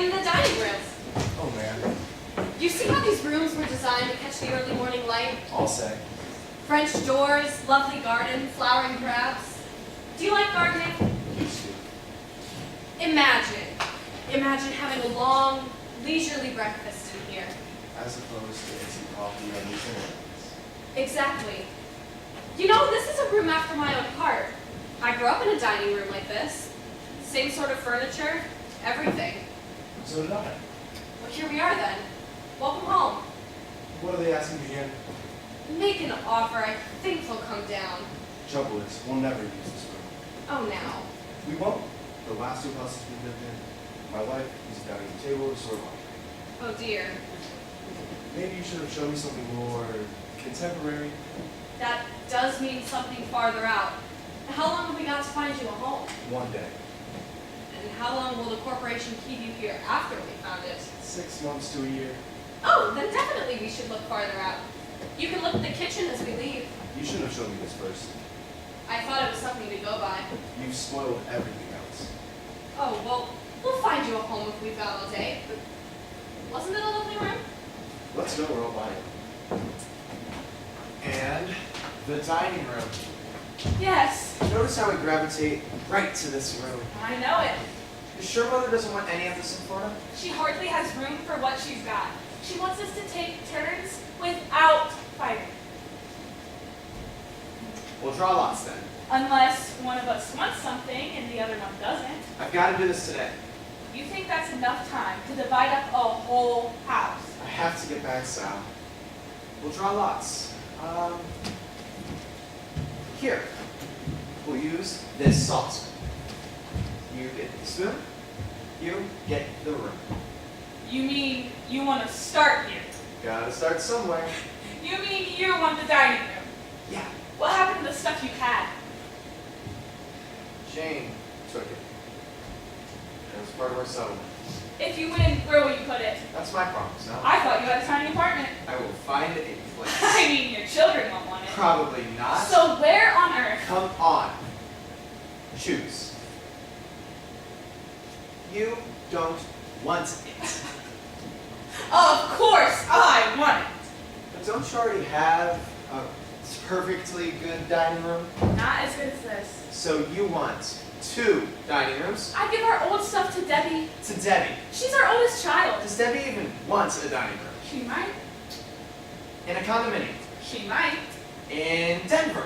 and the dining room. Oh, man. You see how these rooms were designed to catch the early morning light? I'll say. French doors, lovely garden, flowering crabs. Do you like gardening? Used to. Imagine having a long, leisurely breakfast in here. As opposed to instant coffee on these internet. Exactly. You know, this is a room after my own heart. I grew up in a dining room like this. Same sort of furniture, everything. So did I. Well, here we are then. Welcome home. What are they asking you again? Make an offer. I think they'll come down. Trouble is, we'll never use this room. Oh, now. We won't. The last two houses we lived in, my wife used a dining table to store laundry. Oh, dear. Maybe you should have shown me something more contemporary. That does mean something farther out. How long have we got to find you a home? One day. And how long will the corporation keep you here after we found it? 6 months to a year. Oh, then definitely we should look farther out. You can look at the kitchen as we leave. You should have shown me this first. I thought it was something to go by. You've spoiled everything else. Oh, well, we'll find you a home if we've got all day. But wasn't it a lovely room? Let's go, we're all buying. And the dining room. Yes. Notice how we gravitate right to this room. I know it. You sure Mother doesn't want any of this in Florida? She hardly has room for what she's got. She wants us to take turns without fighting. We'll draw lots then. Unless one of us wants something and the other one doesn't. I've got to do this today. You think that's enough time to divide up a whole house? I have to get back south. We'll draw lots. Here. We'll use this saucer. You get the spoon. You get the room. You mean you want to start here? Gotta start somewhere. You mean you want the dining room? Yeah. What happened to the stuff you had? Jane took it. It was part of our settlement. If you win, where will you put it? That's my promise, no? I thought you had a tiny apartment. I will find a place. I mean, your children won't want it. Probably not. So where on earth? Come on. Choose. You don't want it. Of course I want it. But don't you already have a perfectly good dining room? Not as good as this. So you want 2 dining rooms? I give our old stuff to Debbie. To Debbie. She's our oldest child. Does Debbie even want a dining room? She might. In a condominium? She might. In Denver?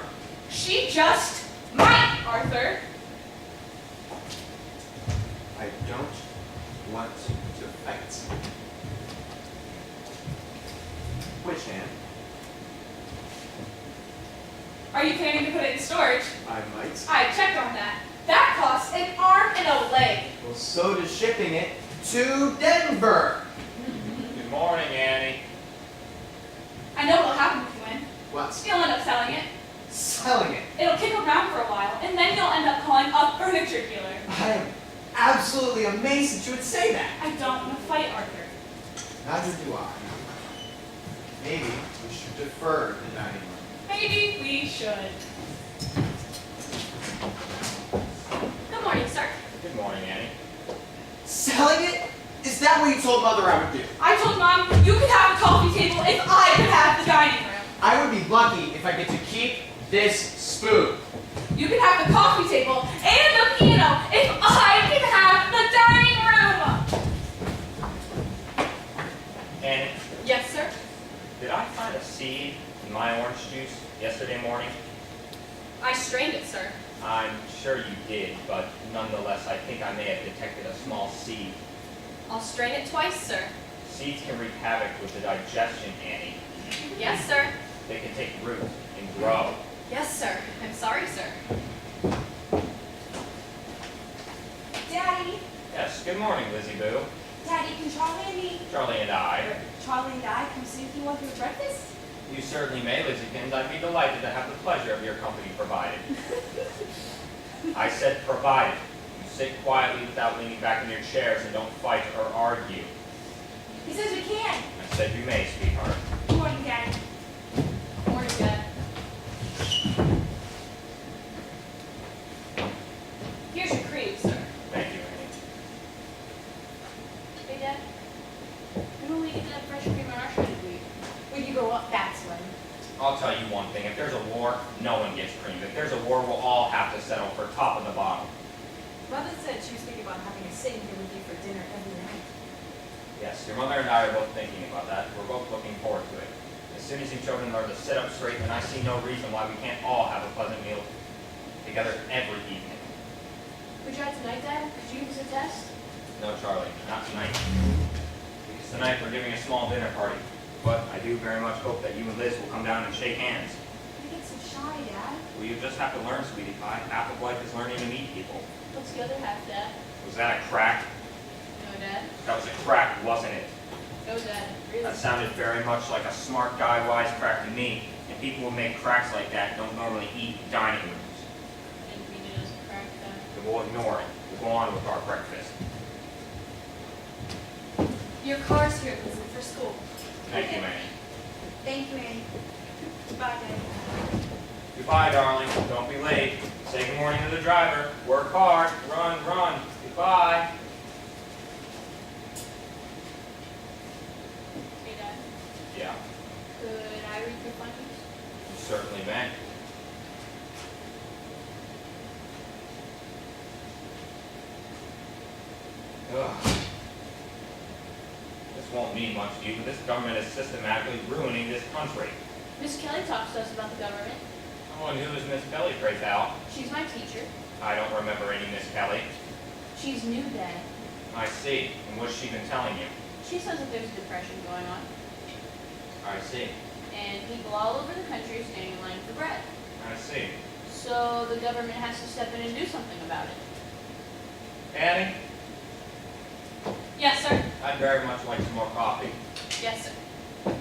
She just might, Arthur. I don't want to fight. Which hand? Are you planning to put it in storage? I might. I checked on that. That costs an arm and a leg. Well, so does shipping it to Denver. Good morning, Annie. I know what'll happen if you win. What? You'll end up selling it. Selling it. It'll kick around for a while, and then you'll end up calling a furniture dealer. I am absolutely amazed that you would say that. I don't want to fight, Arthur. Neither do I. Maybe we should defer the dining room. Maybe we should. Good morning, sir. Good morning, Annie. Selling it? Is that what you told Mother I would do? I told Mom you could have a coffee table if I could have the dining room. I would be lucky if I get to keep this spoon. You could have the coffee table and the piano if I could have the dining room. Annie, Yes, sir. did I find a seed in my orange juice yesterday morning? I strained it, sir. I'm sure you did, but nonetheless, I think I may have detected a small seed. I'll strain it twice, sir. Seeds can wreak havoc with the digestion, Annie. Yes, sir. They can take root and grow. Yes, sir. I'm sorry, sir. Daddy, Yes, good morning, Lizzie Boo. Daddy, can Charlie and I. Charlie and I come sneaking one for breakfast? You certainly may, Lizziekins. I'd be delighted to have the pleasure of your company provided. I said provided. You sit quietly without leaning back in your chairs and don't fight or argue. He says we can. I said you may, sweetheart. Good morning, Daddy. Morning, Dad. Here's your cream, sir. Thank you, Annie. I'll tell you one thing. If there's a war, no one gets creamed. If there's a war, we'll all have to settle for top of the bottom. Mother said she was thinking about having a sitting here with you for dinner every night. Yes, your mother and I are both thinking about that. We're both looking forward to it. As soon as you children learn to sit up straight, then I see no reason why we can't all have a pleasant meal together every evening. Would you like tonight, Dad? Could you use a test? No, Charlie, not tonight. Because tonight we're giving a small dinner party. But I do very much hope that you and Liz will come down and shake hands. I get so shy, Dad. Well, you just have to learn, sweetie pie. Half of life is learning to meet people. What's the other half, Dad? Was that a crack? No, Dad. That was a crack, wasn't it? No, Dad. Really? That sounded very much like a smart guy wisecrack to me. And people who make cracks like that don't normally eat in dining rooms. Didn't mean it as a crack, Dad. So we'll ignore it. We'll go on with our breakfast. Your car's here, Lizzie, for school. Thank you, Annie. Thank you, Annie. Bye, Dad. Goodbye, darling. Don't be late. Say good morning to the driver. Work hard. Run, run. Goodbye. Hey, Dad. Yeah, Could I read your findings? you certainly may. Ugh. This won't mean much to you, but this government is systematically ruining this country. Miss Kelly talks to us about the government. Oh, and who is Miss Kelly, pray pal? She's my teacher. I don't remember any Miss Kelly. She's new, Dad. I see. And what's she been telling you? She says that there's depression going on, I see. and people all over the country are standing in line for bread. I see. So the government has to step in and do something about it. Annie, Yes, sir. I'd very much like some more coffee. Yes, sir.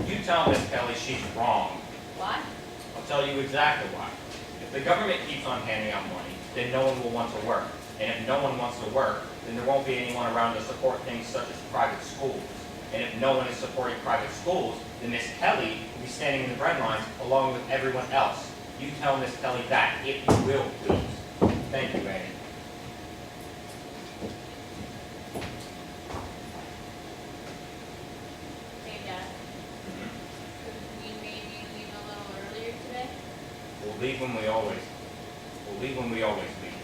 You tell Miss Kelly she's wrong. Why? I'll tell you exactly why. If the government keeps on handing out money, then no one will want to work. And if no one wants to work, then there won't be anyone around to support things such as private schools. And if no one is supporting private schools, then Miss Kelly will be standing in the bread lines along with everyone else. You tell Miss Kelly that, if you will, please. Thank you, Annie. Hey, Dad. Could we maybe leave a little earlier today? We'll leave when we always leave.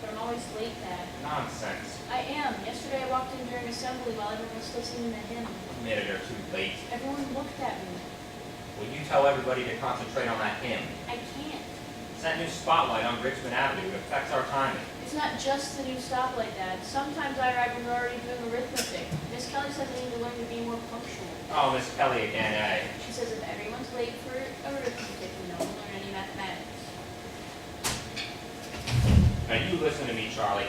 But I'm always late, Dad. Nonsense. I am. Yesterday I walked in during assembly while everyone was listening to hymn. A minute or two late. Everyone looked at me. Will you tell everybody to concentrate on that hymn? I can't. It's that new spotlight on Richmond Avenue. It affects our timing. It's not just the new stoplight, Dad. Sometimes I arrive when we're already doing arithmetic. Miss Kelly says I need to learn to be more punctual. Oh, Miss Kelly again, eh? She says if everyone's late for arithmetic, no one will learn any mathematics. Now you listen to me, Charlie.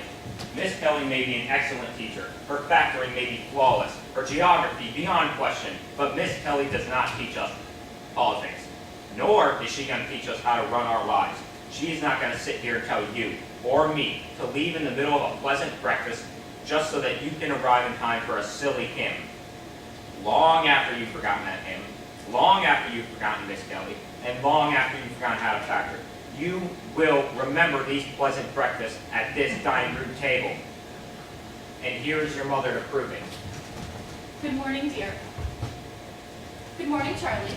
Miss Kelly may be an excellent teacher. Her factoring may be flawless. Her geography beyond question. But Miss Kelly does not teach us politics. Nor is she going to teach us how to run our lives. She is not going to sit here and tell you or me to leave in the middle of a pleasant breakfast just so that you can arrive in time for a silly hymn. Long after you've forgotten that hymn, long after you've forgotten Miss Kelly, and long after you've forgotten how to factor, you will remember these pleasant breakfasts at this dining room table. And here is your mother to prove it. Good morning, dear. Good morning, Charlie.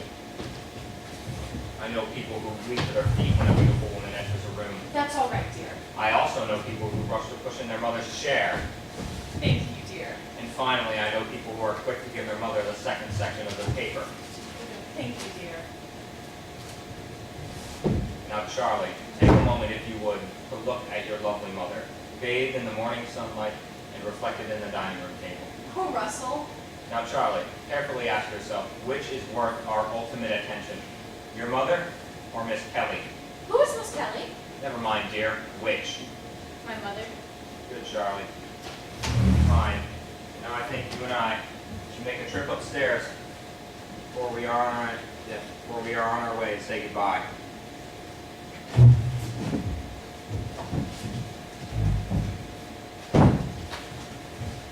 I know people who leap to their feet when a beautiful woman enters a room. That's all right, dear. I also know people who rush to push in their mother's chair. Thank you, dear. And finally, I know people who are quick to give their mother the second section of the paper. Thank you, dear. Now, Charlie, take a moment, if you would, to look at your lovely mother, bathed in the morning sunlight and reflected in the dining room table. Oh, Russell. Now, Charlie, carefully ask yourself, which is worth our ultimate attention? Your mother or Miss Kelly? Who is Miss Kelly? Never mind, dear. Which? My mother. Good, Charlie. Fine. Now I think you and I should make a trip upstairs before we are on our way to say goodbye.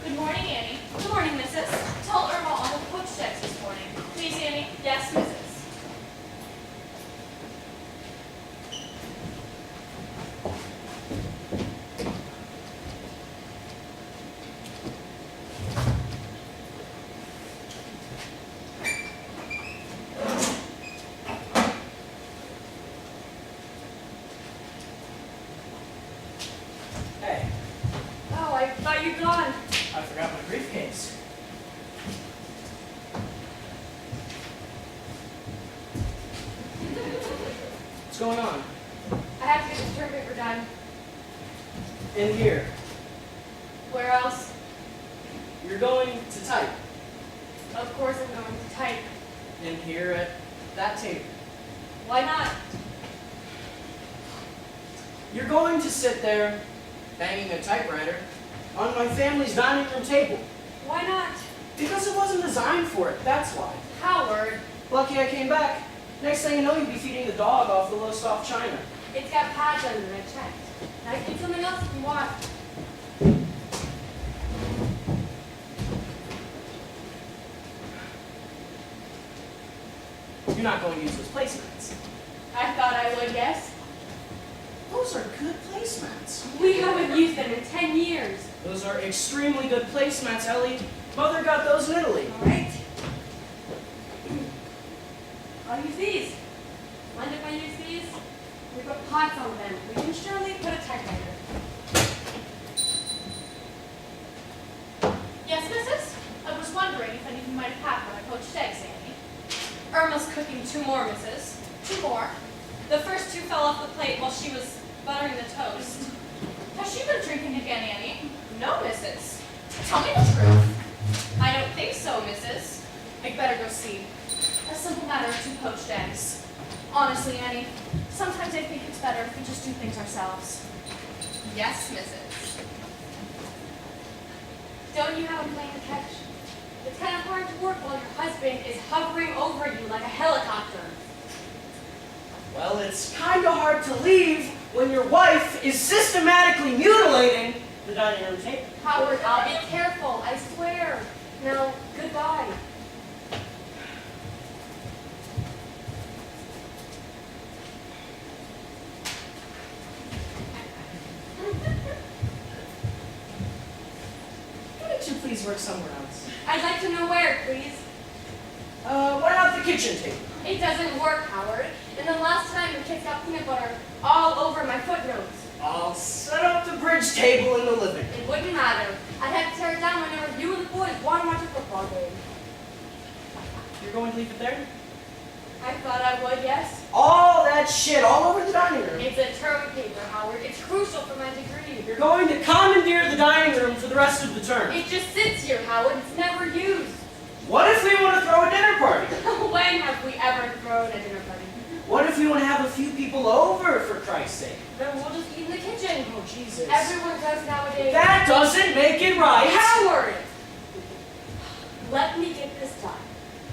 Good morning, Annie. Good morning, Mrs. Tell Irma all the coach checks this morning. Please, Annie. Yes, Mrs. What's going on? I have to get this term paper done. In here. Where else? You're going to type. Of course I'm going to type. In here at that table. Why not? You're going to sit there, banging a typewriter, on my family's dining room table. Why not? Because it wasn't designed for it, that's why. Howard, Lucky I came back. Next thing you know, you'd be feeding the dog off the low-soft china. it's got pads under it, I checked. And I can do something else if you want. You're not going to use those placemats. I thought I would, yes. Those are good placemats. We haven't used them in 10 years. Those are extremely good placemats, Ellie. Mother got those in Italy. All right. I'll use these. Mind if I use these? We put pots on them. We can surely put a typewriter. Yes, missus? I was wondering if anything might have happened when I poached eggs, Annie. Irma's cooking 2 more, missus. 2 more? The first 2 fell off the plate while she was buttering the toast. Has she been drinking again, Annie? No, missus. Tell me the truth. I don't think so, missus. I'd better go see. A simple matter of 2 poached eggs. Honestly, Annie, sometimes I think it's better if we just do things ourselves. Yes, missus. Don't you have a plan to catch? It's kind of hard to work while your husband is hovering over you like a helicopter. Well, it's kind of hard to leave when your wife is systematically mutilating the dining room table. Howard, I'll be careful, I swear. Now, goodbye. Why don't you please work somewhere else? I'd like to know where, please. What about the kitchen table? It doesn't work, Howard. And the last time the kids got peanut butter all over my footnotes. I'll set up the bridge table in the living room. It wouldn't matter. I'd have to tear it down whenever you and the boys want to watch a football game. You're going to leave it there? I thought I would, yes. All that shit all over the dining room. It's a term paper, Howard. It's crucial for my degree. You're going to commandeer the dining room for the rest of the term. It just sits here, Howard. It's never used. What if we want to throw a dinner party? When have we ever thrown a dinner party? What if we want to have a few people over, for Christ's sake? Then we'll just eat in the kitchen. Oh, Jesus. Everyone does nowadays. That doesn't make it right. Howard! Let me get this done.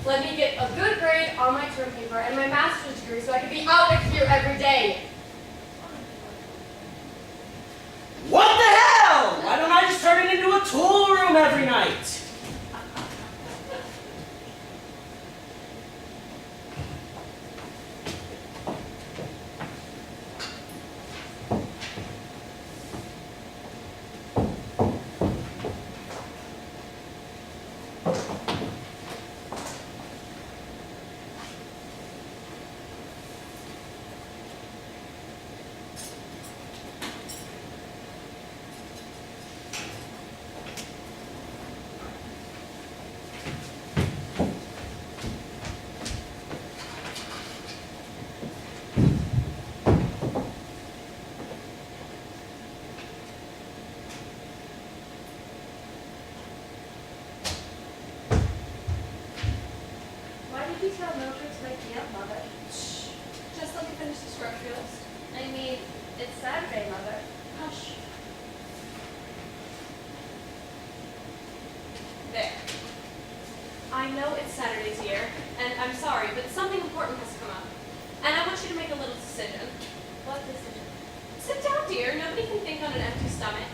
Let me get a good grade on my term paper and my master's degree so I can be out of here every day. What the hell? Why don't I just turn it into a tool room every night? Why did you tell Mildred to wake me up, Mother? Shh. Just let me finish this grocery list. I mean, it's Saturday, Mother. Hush. There. I know it's Saturday, dear, and I'm sorry, but something important has come up. And I want you to make a little decision. What decision? Sit down, dear. Nobody can think on an empty stomach.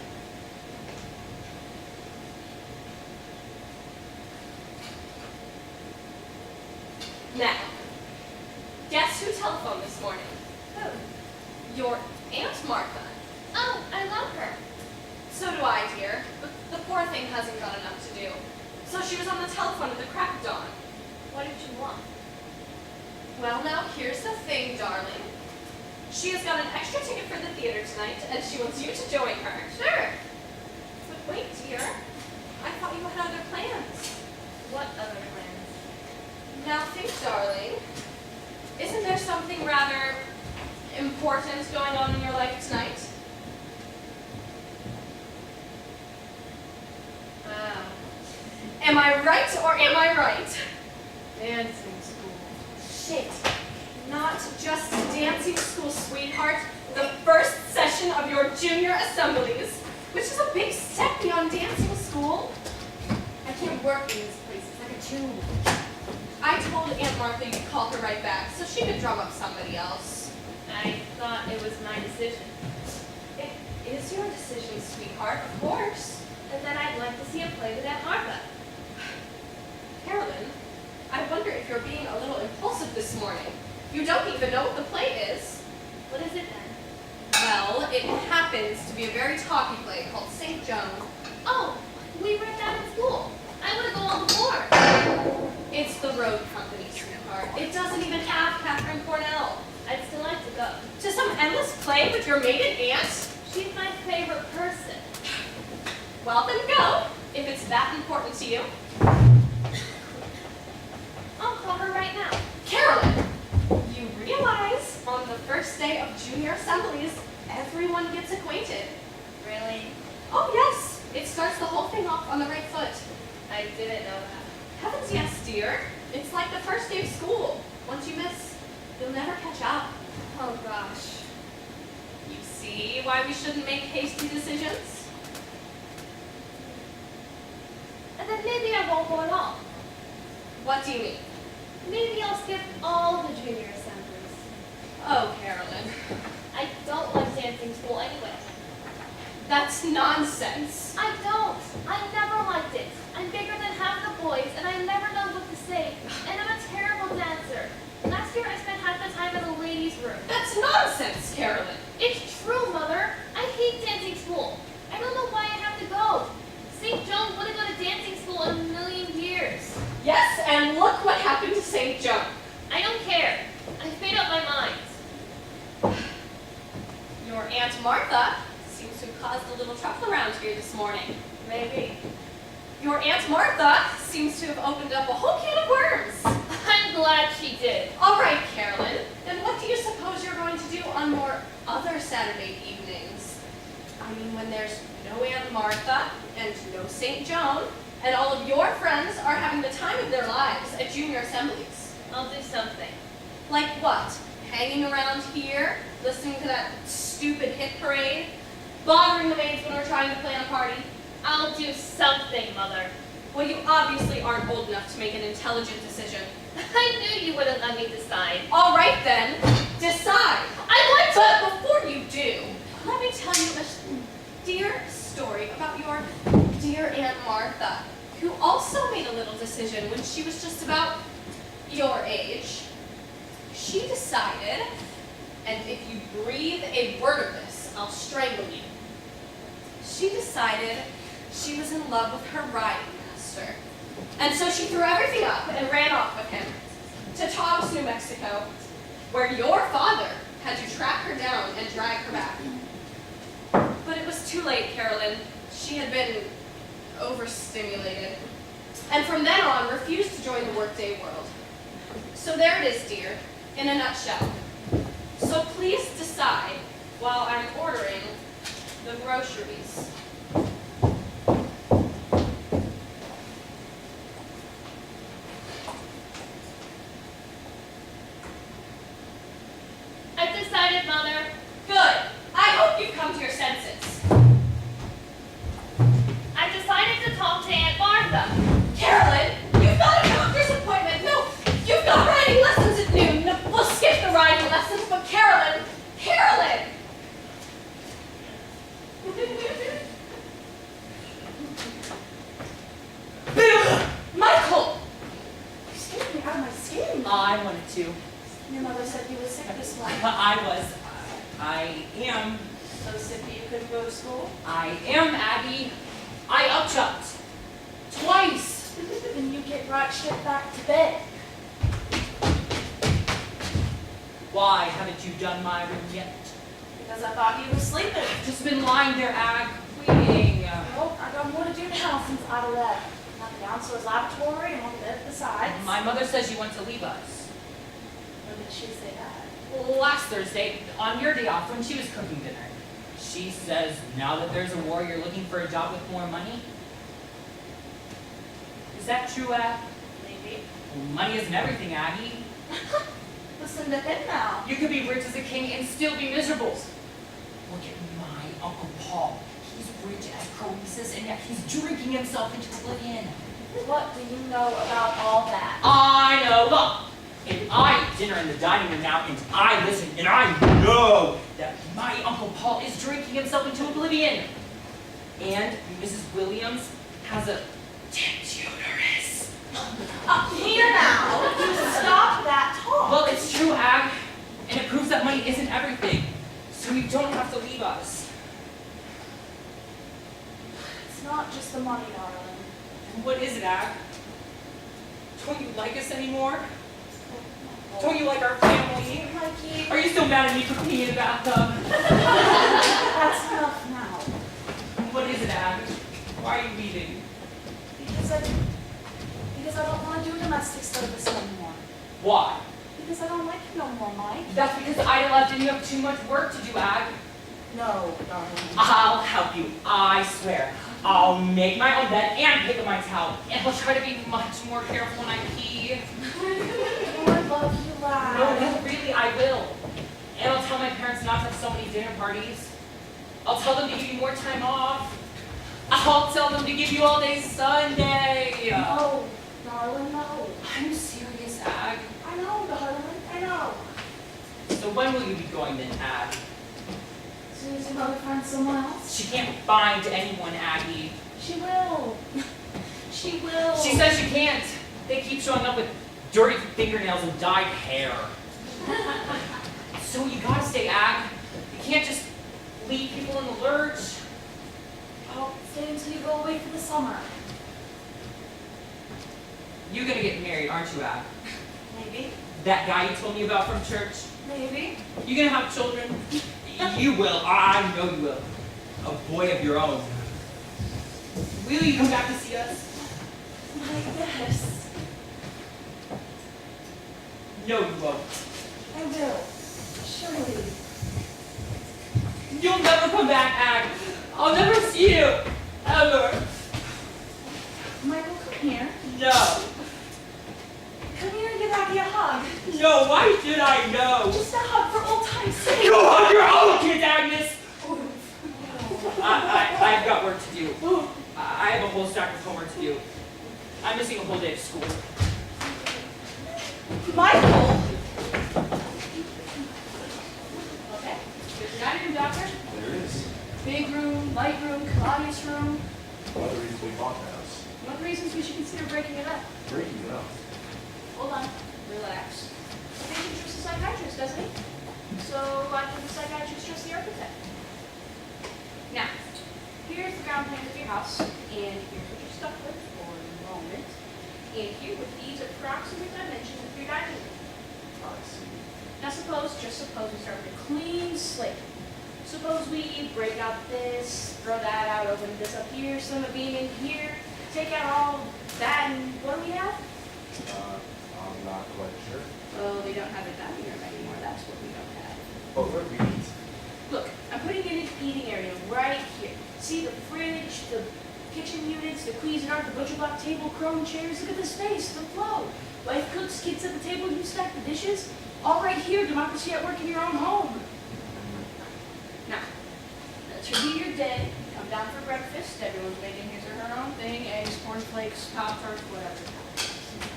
Now, guess who telephoned this morning? Who? Your Aunt Martha. Oh, I love her. So do I, dear. But the poor thing hasn't got enough to do. So she was on the telephone at the crack of dawn. What did you want? Well, now here's the thing, darling. She has got an extra ticket for the theater tonight, and she wants you to join her. Sure. But wait, dear. I thought you had other plans. What other plans? Now think, darling. Isn't there something rather important going on in your life tonight? Am I right or am I right? Dancing school. Shit. Not just dancing school, sweetheart. The first session of your junior assemblies, which is a big step beyond dancing school. I can't work in this place. It's like a tomb. I told Aunt Martha you'd call her right back so she could drum up somebody else. I thought it was my decision. It is your decision, sweetheart, of course. And then I'd like to see a play with Aunt Martha. Carolyn, I wonder if you're being a little impulsive this morning. You don't even know what the play is. What is it then? Well, it happens to be a very talky play called St. Joan. Oh, we read that in school. I want to go on board. It's the road company, sweetheart. It doesn't even have Catherine Cornell. I'd still like to go. To some endless play with your maiden aunt? She's my favorite person. Well, then go, if it's that important to you. I'll call her right now. Carolyn, you realize on the first day of junior assemblies, everyone gets acquainted. Really? Oh, yes. It starts the whole thing off on the right foot. I didn't know that. Heavens, yes, dear. It's like the first day of school. Once you miss, you'll never catch up. Oh gosh. You see why we shouldn't make hasty decisions? And then maybe I won't go at all. What do you mean? Maybe I'll skip all the junior assemblies. Oh, Carolyn. I don't like dancing school anyway. That's nonsense. I don't. I never liked it. I'm bigger than half the boys, and I never know what to say. And I'm a terrible dancer. Last year I spent half the time in the ladies' room. That's nonsense, Carolyn. It's true, Mother. I hate dancing school. I don't know why I have to go. St. Joan wouldn't go to dancing school in a million years. Yes, and look what happened to St. Joan. I don't care. I've made up my mind. Your Aunt Martha seems to have caused a little trouble around here this morning. Maybe. Your Aunt Martha seems to have opened up a whole can of worms. I'm glad she did. All right, Carolyn, then what do you suppose you're going to do on more other Saturday evenings? I mean, when there's no Aunt Martha and no St. Joan, and all of your friends are having the time of their lives at junior assemblies. I'll do something. Like what? Hanging around here, listening to that stupid hit parade, bothering the maids when we're trying to plan a party? I'll do something, Mother. Well, you obviously aren't old enough to make an intelligent decision. I knew you wouldn't let me decide. All right, then, decide. I'd like to. But before you do, let me tell you a dear story about your dear Aunt Martha, who also made a little decision when she was just about your age. She decided, and if you breathe a word of this, I'll strangle you. She decided she was in love with her riding master. And so she threw everything up and ran off with him to Taos, New Mexico, where your father had to track her down and drag her back. But it was too late, Carolyn. She had been overstimulated. And from then on, refused to join the workday world. So there it is, dear, in a nutshell. So please decide while I'm ordering the groceries. I've decided, Mother. Good. I hope you've come to your senses. I've decided to talk to Aunt Martha. Carolyn, you've got a doctor's appointment. No, you've got riding lessons at noon. No, we'll skip the riding lessons, but Carolyn, Michael! You scared me out of my skin. I wanted to. Your mother said you were sick this morning. I am. So sick that you couldn't go to school? I am, Abby. I upchucked. Twice. Then you get right straight back to bed. Why haven't you done my room yet? Because I thought you were sleeping. Just been lying there, Ag, waiting. Well, I got more to do now since I've left. Got the downstairs lavatory and one bed at the sides. My mother says you want to leave us. When did she say that? Last Thursday, on your day off, when she was cooking dinner. She says, now that there's a war, you're looking for a job with more money? Is that true, Ab? Maybe. Well, money isn't everything, Aggie. Listen to him now. You could be rich as a king and still be miserable. Look at my Uncle Paul. He's rich as Croesus, and yet he's drinking himself into oblivion. What do you know about all that? I know. Look, if I eat dinner in the dining room now, and I listen, and I know that my Uncle Paul is drinking himself into oblivion. And Mrs. Williams has a uterus. Here now. You stop that talk. Well, it's true, Ab, and it proves that money isn't everything. So you don't have to leave us. It's not just the money, darling. What is it, Ab? Don't you like us anymore? Don't you like our family? Mikey. Are you still mad at me for peeing in the bathtub? That's enough now. What is it, Ab? Why are you leaving? Because I don't want to do domestic service anymore. Why? Because I don't like you no more, Mike. That's because Ida left and you have too much work to do, Ab. No, darling. I'll help you, I swear. I'll make my own bed and pick up my towel. And I'll try to be much more careful when I pee. Oh, I love you, lad. No, really, I will. And I'll tell my parents not to have so many dinner parties. I'll tell them to give you more time off. I'll tell them to give you all day Sunday. No, darling, no. I'm serious, Ag. I know, darling, I know. So when will you be going then, Ag? As soon as your mother finds someone else, She can't find anyone, Aggie. she will. She will. She says she can't. They keep showing up with dirty fingernails and dyed hair. So you gotta stay, Ag. You can't just leave people in the lurch. I'll stay until you go away for the summer. You're gonna get married, aren't you, Ag? Maybe. That guy you told me about from church? Maybe. You gonna have children? You will. I know you will. A boy of your own. Will you come back to see us? Like this. No, you won't. I will. Surely. You'll never come back, Ag. I'll never see you. Ever. Michael, come here. No. Come here and give Aggie a hug. No, why should I know? Just a hug for old time's sake. Go on your own, kid, Agnes! I've got work to do. I have a whole stack of homework to do. I'm missing a whole day of school. Michael! Okay, there's your dining room, Doctor. There it is. Big room, light room, commodious room. One of the reasons we bought the house. One of the reasons we should consider breaking it up. Breaking it up. Hold on, relax. The patient trusts the psychiatrist, doesn't he? So why can't the psychiatrist trust the architect? Now, here's the ground plan of your house, and here's what you're stuck with for the moment. And here with these approximate dimensions of your dining room. I see. Now just suppose we start with a clean slate. Suppose we break out this, throw that out, open this up here, slim a beam in here, take out all that, and what do we have? I'm not quite sure. Oh, we don't have a dining room anymore, that's what we don't have. Oh, where we eat. Look, I'm putting in an eating area right here. See the fridge, the kitchen units, the Cuisinart, the butcher block table, chrome chairs. Look at the space, the flow. Wife cooks, kids at the table, you stack the dishes. All right here, democracy at work in your own home. Now, let's review your day. Come down for breakfast. Everyone's making his or her own thing. Eggs, cornflakes, Pop-Tarts, whatever.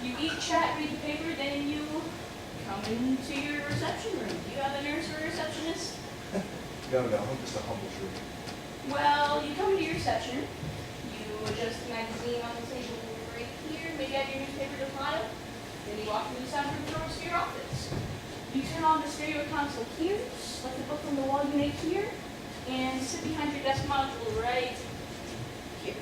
You eat, chat, read the paper, then you come into your reception room. Do you have a nurse or a receptionist? No, I'm just a humble shrew. Well, you come into your reception, you adjust the magazine on the table right here, maybe add your newspaper to the pile, then you walk through the soundproof doors to your office. You turn on the stereo console here, select the book from the wall unit here, and sit behind your desk module right here.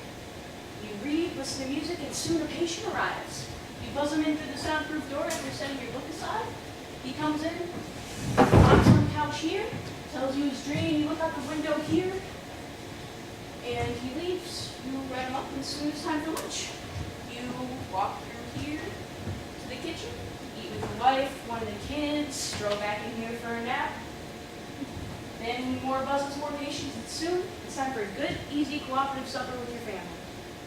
You read, listen to music, and soon a patient arrives. You buzz him in through the soundproof door after setting your book aside. He comes in, hops on the couch here, tells you his dream, you look out the window here, and he leaves. You write him up, and as soon as it's time for lunch, you walk through here to the kitchen, eat with with the wife, one of the kids, stroll back in here for a nap. Then more buzzes, more patience, and soon it's time for a good, easy, cooperative supper with your family.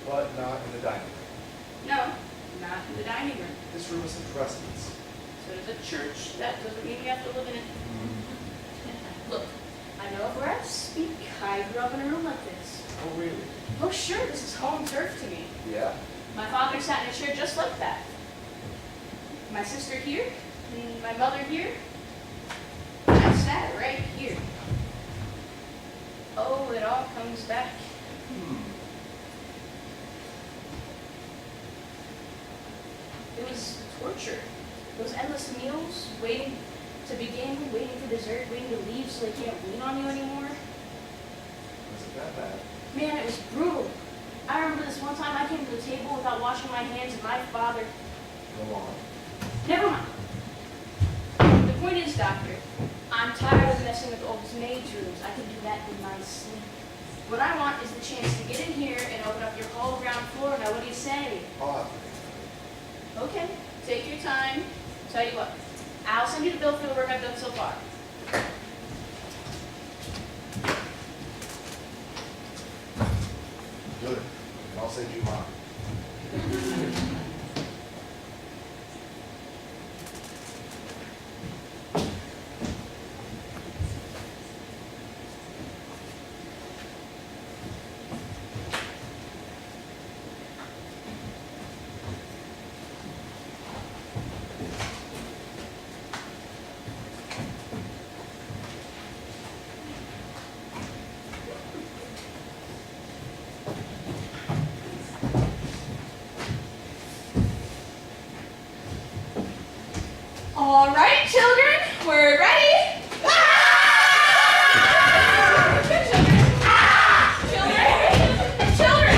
But not in the dining room. No, not in the dining room. This room is a residence. So does a church. That doesn't mean you have to live in it. Look, I know where I speak. I grew up in a room like this. Oh, really? Oh, sure, this is home turf to me. Yeah. My father sat in a chair just like that. My sister here, and my mother here. I sat right here. Oh, it all comes back. It was torture. Those endless meals, waiting to begin, waiting for dessert, waiting to leave so they can't lean on you anymore. Was it that bad? Man, it was brutal. I remember this one time I came to the table without washing my hands, and my father... Go on. Never mind. The point is, Doctor, I'm tired of messing with old maids' rooms. I can do that in my sleep. What I want is the chance to get in here and open up your whole ground floor. Now, what do you say? Okay, take your time. Tell you what, I'll send you the bill for the work I've done so far. Good. And I'll send you mine. All right, children, we're ready. Children,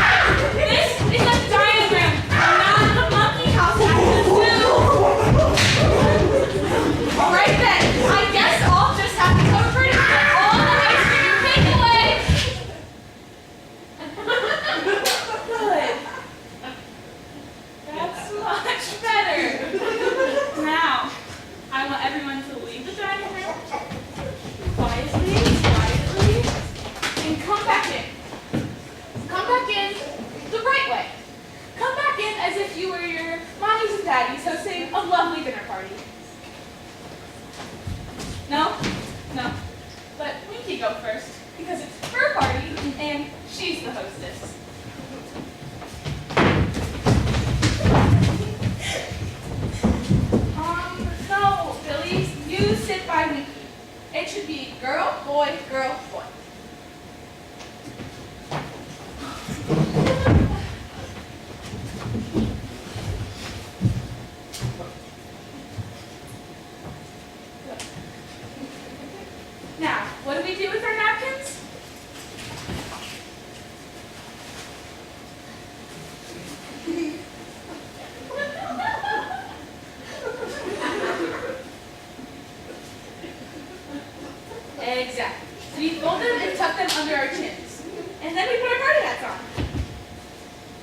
this is a dining room, not a monkey house at the zoo. All right then, I guess I'll just have to cover for it and get all the ice cream takeaway. Good. That's much better. Now, I want everyone to leave the dining room quietly, and come back in. Come back in the right way. Come back in as if you were your mommies and daddies hosting a lovely dinner party. No? No. Let Winky go first, because it's her party, and she's the hostess. No, Billy, you sit by Winky. It should be girl, boy, girl, boy. Now, what do we do with our napkins? Exactly. We fold them and tuck them under our chins. And then we put our party hats on.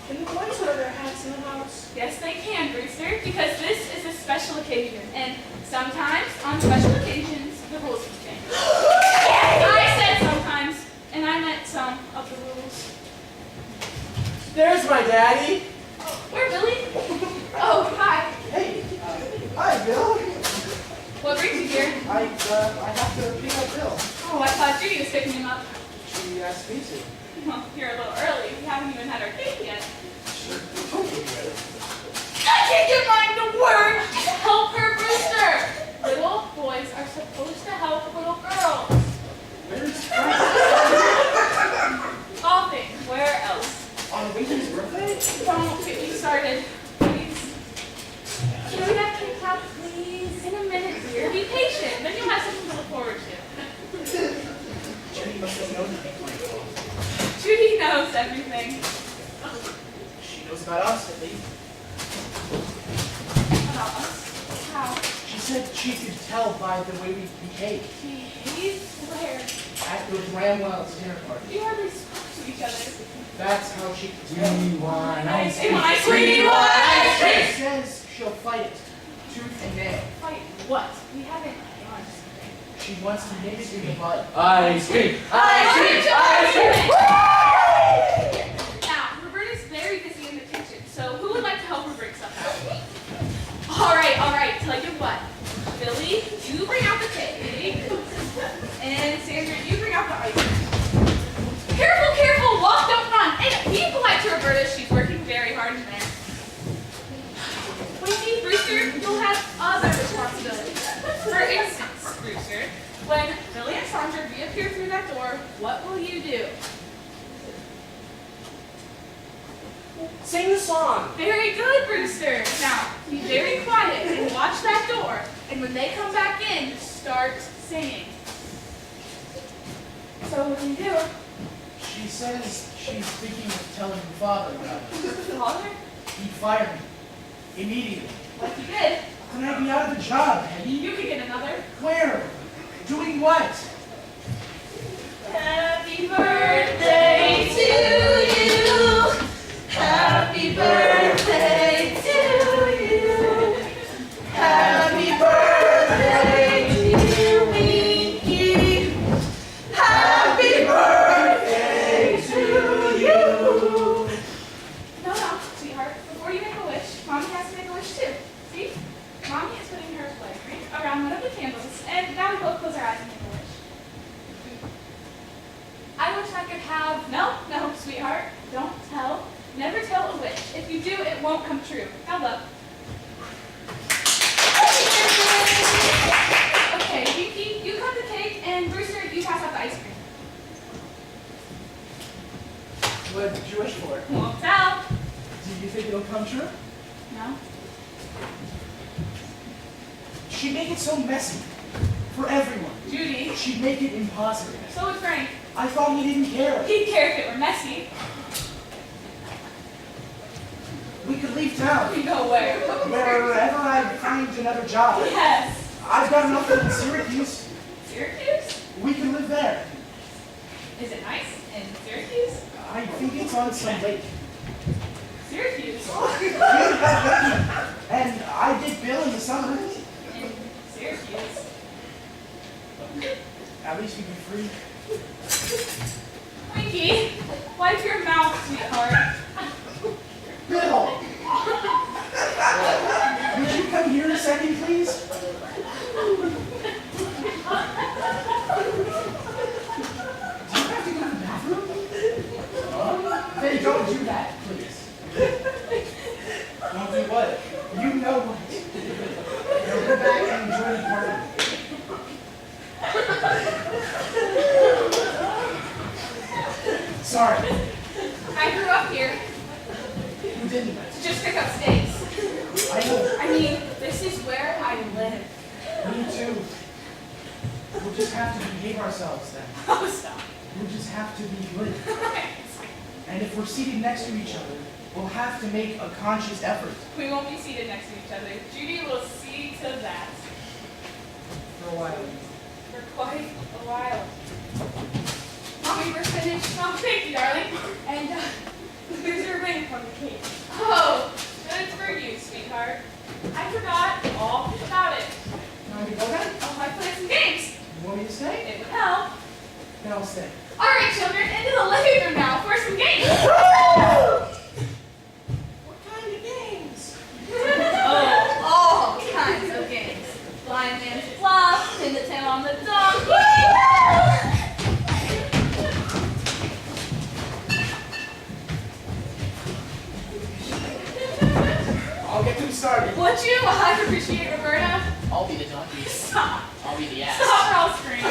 Can the boys wear their hats in the house? Yes, they can, Brewster, because this is a special occasion. And sometimes, on special occasions, the rules can change. I said sometimes, and I meant some of the rules. There's my daddy. Where, Billy? Oh, hi. Hey. Hi, Bill. What brings you here? I have to pick up Bill. Oh, I thought Judy was picking him up. She asked me to. Well, you're a little early. We haven't even had our cake yet. Sure. I can't get mine to work! Help her, Brewster! Little boys are supposed to help little girls. Where's Coughing. Where else? on Winky's birthday? Don't get me started, please. Can we have cake out, please? In a minute, dear. Be patient. Then you'll have something to look forward to. Jenny must have known that. Judy knows everything. She knows about us, at least. About us. How? She said she could tell by the way we behaved Behaved where? at the Bramwell's dinner party. You hardly spoke to each other. That's how she could tell. Ice cream, sweetie, want ice cream! She says she'll fight it. tooth and nail. Fight what? We haven't done something. She wants to nip it in the bud. Ice cream! Ice cream! Now, Roberta's very busy in the kitchen, so who would like to help her bring stuff out? All right. Tell you what, Billy, you bring out the cake, and Sandra, you bring out the ice cream. Careful, walk, don't run. And be polite to Roberta, she's working very hard in there. Winky, Brewster, you'll have other responsibilities. For instance, Brewster, when Billy and Sandra reappear through that door, what will you do? Sing the song. Very good, Brewster. Now, be very quiet and watch that door. And when they come back in, start singing. So what do you do? She says she's thinking of telling her father about it. Father? He'd fire me. Immediately. Like you did. Then I'd be out of a job, Peggy. You could get another. Where? Doing what? Happy birthday to you. Happy birthday to you. Happy birthday, dear Winky. Happy birthday to you. No, sweetheart. Before you make a wish, Mommy has to make a wish too. See? Mommy is putting her wedding ring around one of the candles, and now we both close our eyes and make a wish. I wish I could have... No, sweetheart. Don't tell. Never tell a wish. If you do, it won't come true. Now look. Okay, Yuki, you cut the cake, and Brewster, you pass out the ice cream. What did you wish for? Won't tell. Do you think it'll come true? No? She'd make it so messy. For everyone. Judy. She'd make it impossible. So would Frank. I thought he didn't care. He'd care if it were messy. We could leave town. We go where? Wherever I find another job. Yes. I've got enough in Syracuse. Syracuse? We can live there. Is it nice in Syracuse? I think it's on some lake. Syracuse? And I did bill in the summer. In Syracuse? At least we can free. Winky, wipe your mouth, sweetheart. Bill! Would you come here a second, please? Do you have to go to the bathroom? Then don't do that, please. Don't do what? You know what. Now go back and enjoy the party. Sorry. I grew up here You didn't. to just pick up stakes. I know. I mean, this is where I live. Me too. We'll just have to behave ourselves then. Oh, stop. We'll just have to be good. Okay. And if we're seated next to each other, we'll have to make a conscious effort. We won't be seated next to each other. Judy will see to that. For a while. For quite a while. Mommy, we're finished. Oh, thank you, darling. And here's your ring from the cake. Oh, good for you, sweetheart. I forgot all about it. Can I go then? Oh, I played some games. You want me to stay? It would help. Then I'll stay. All right, children, into the living room now for some games. What kind of games? Oh, all kinds of games. Blind man's bluff, pin the tail on the donkey. I'll get them started. Would you? I appreciate Roberta. I'll be the donkey. Stop. I'll be the ass. Stop or I'll scream.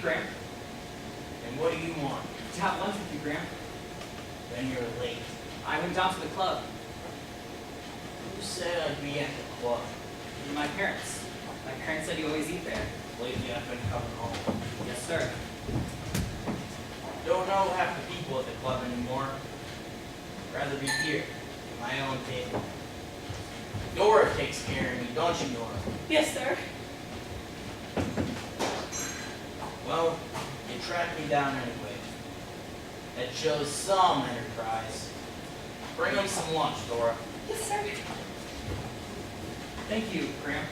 Graham. And what do you want? To have lunch with you, Graham. Then you're late. I went down to the club. Who said I'd be at the club? My parents. My parents said you always eat there. Lately I've been coming home. Yes, sir. Don't know half the people at the club anymore. Rather be here, at my own table. Dora takes care of me, don't you, Dora? Yes, sir. Well, you tracked me down anyway. That shows some enterprise. Bring them some lunch, Dora. Yes, sir. Thank you, Graham.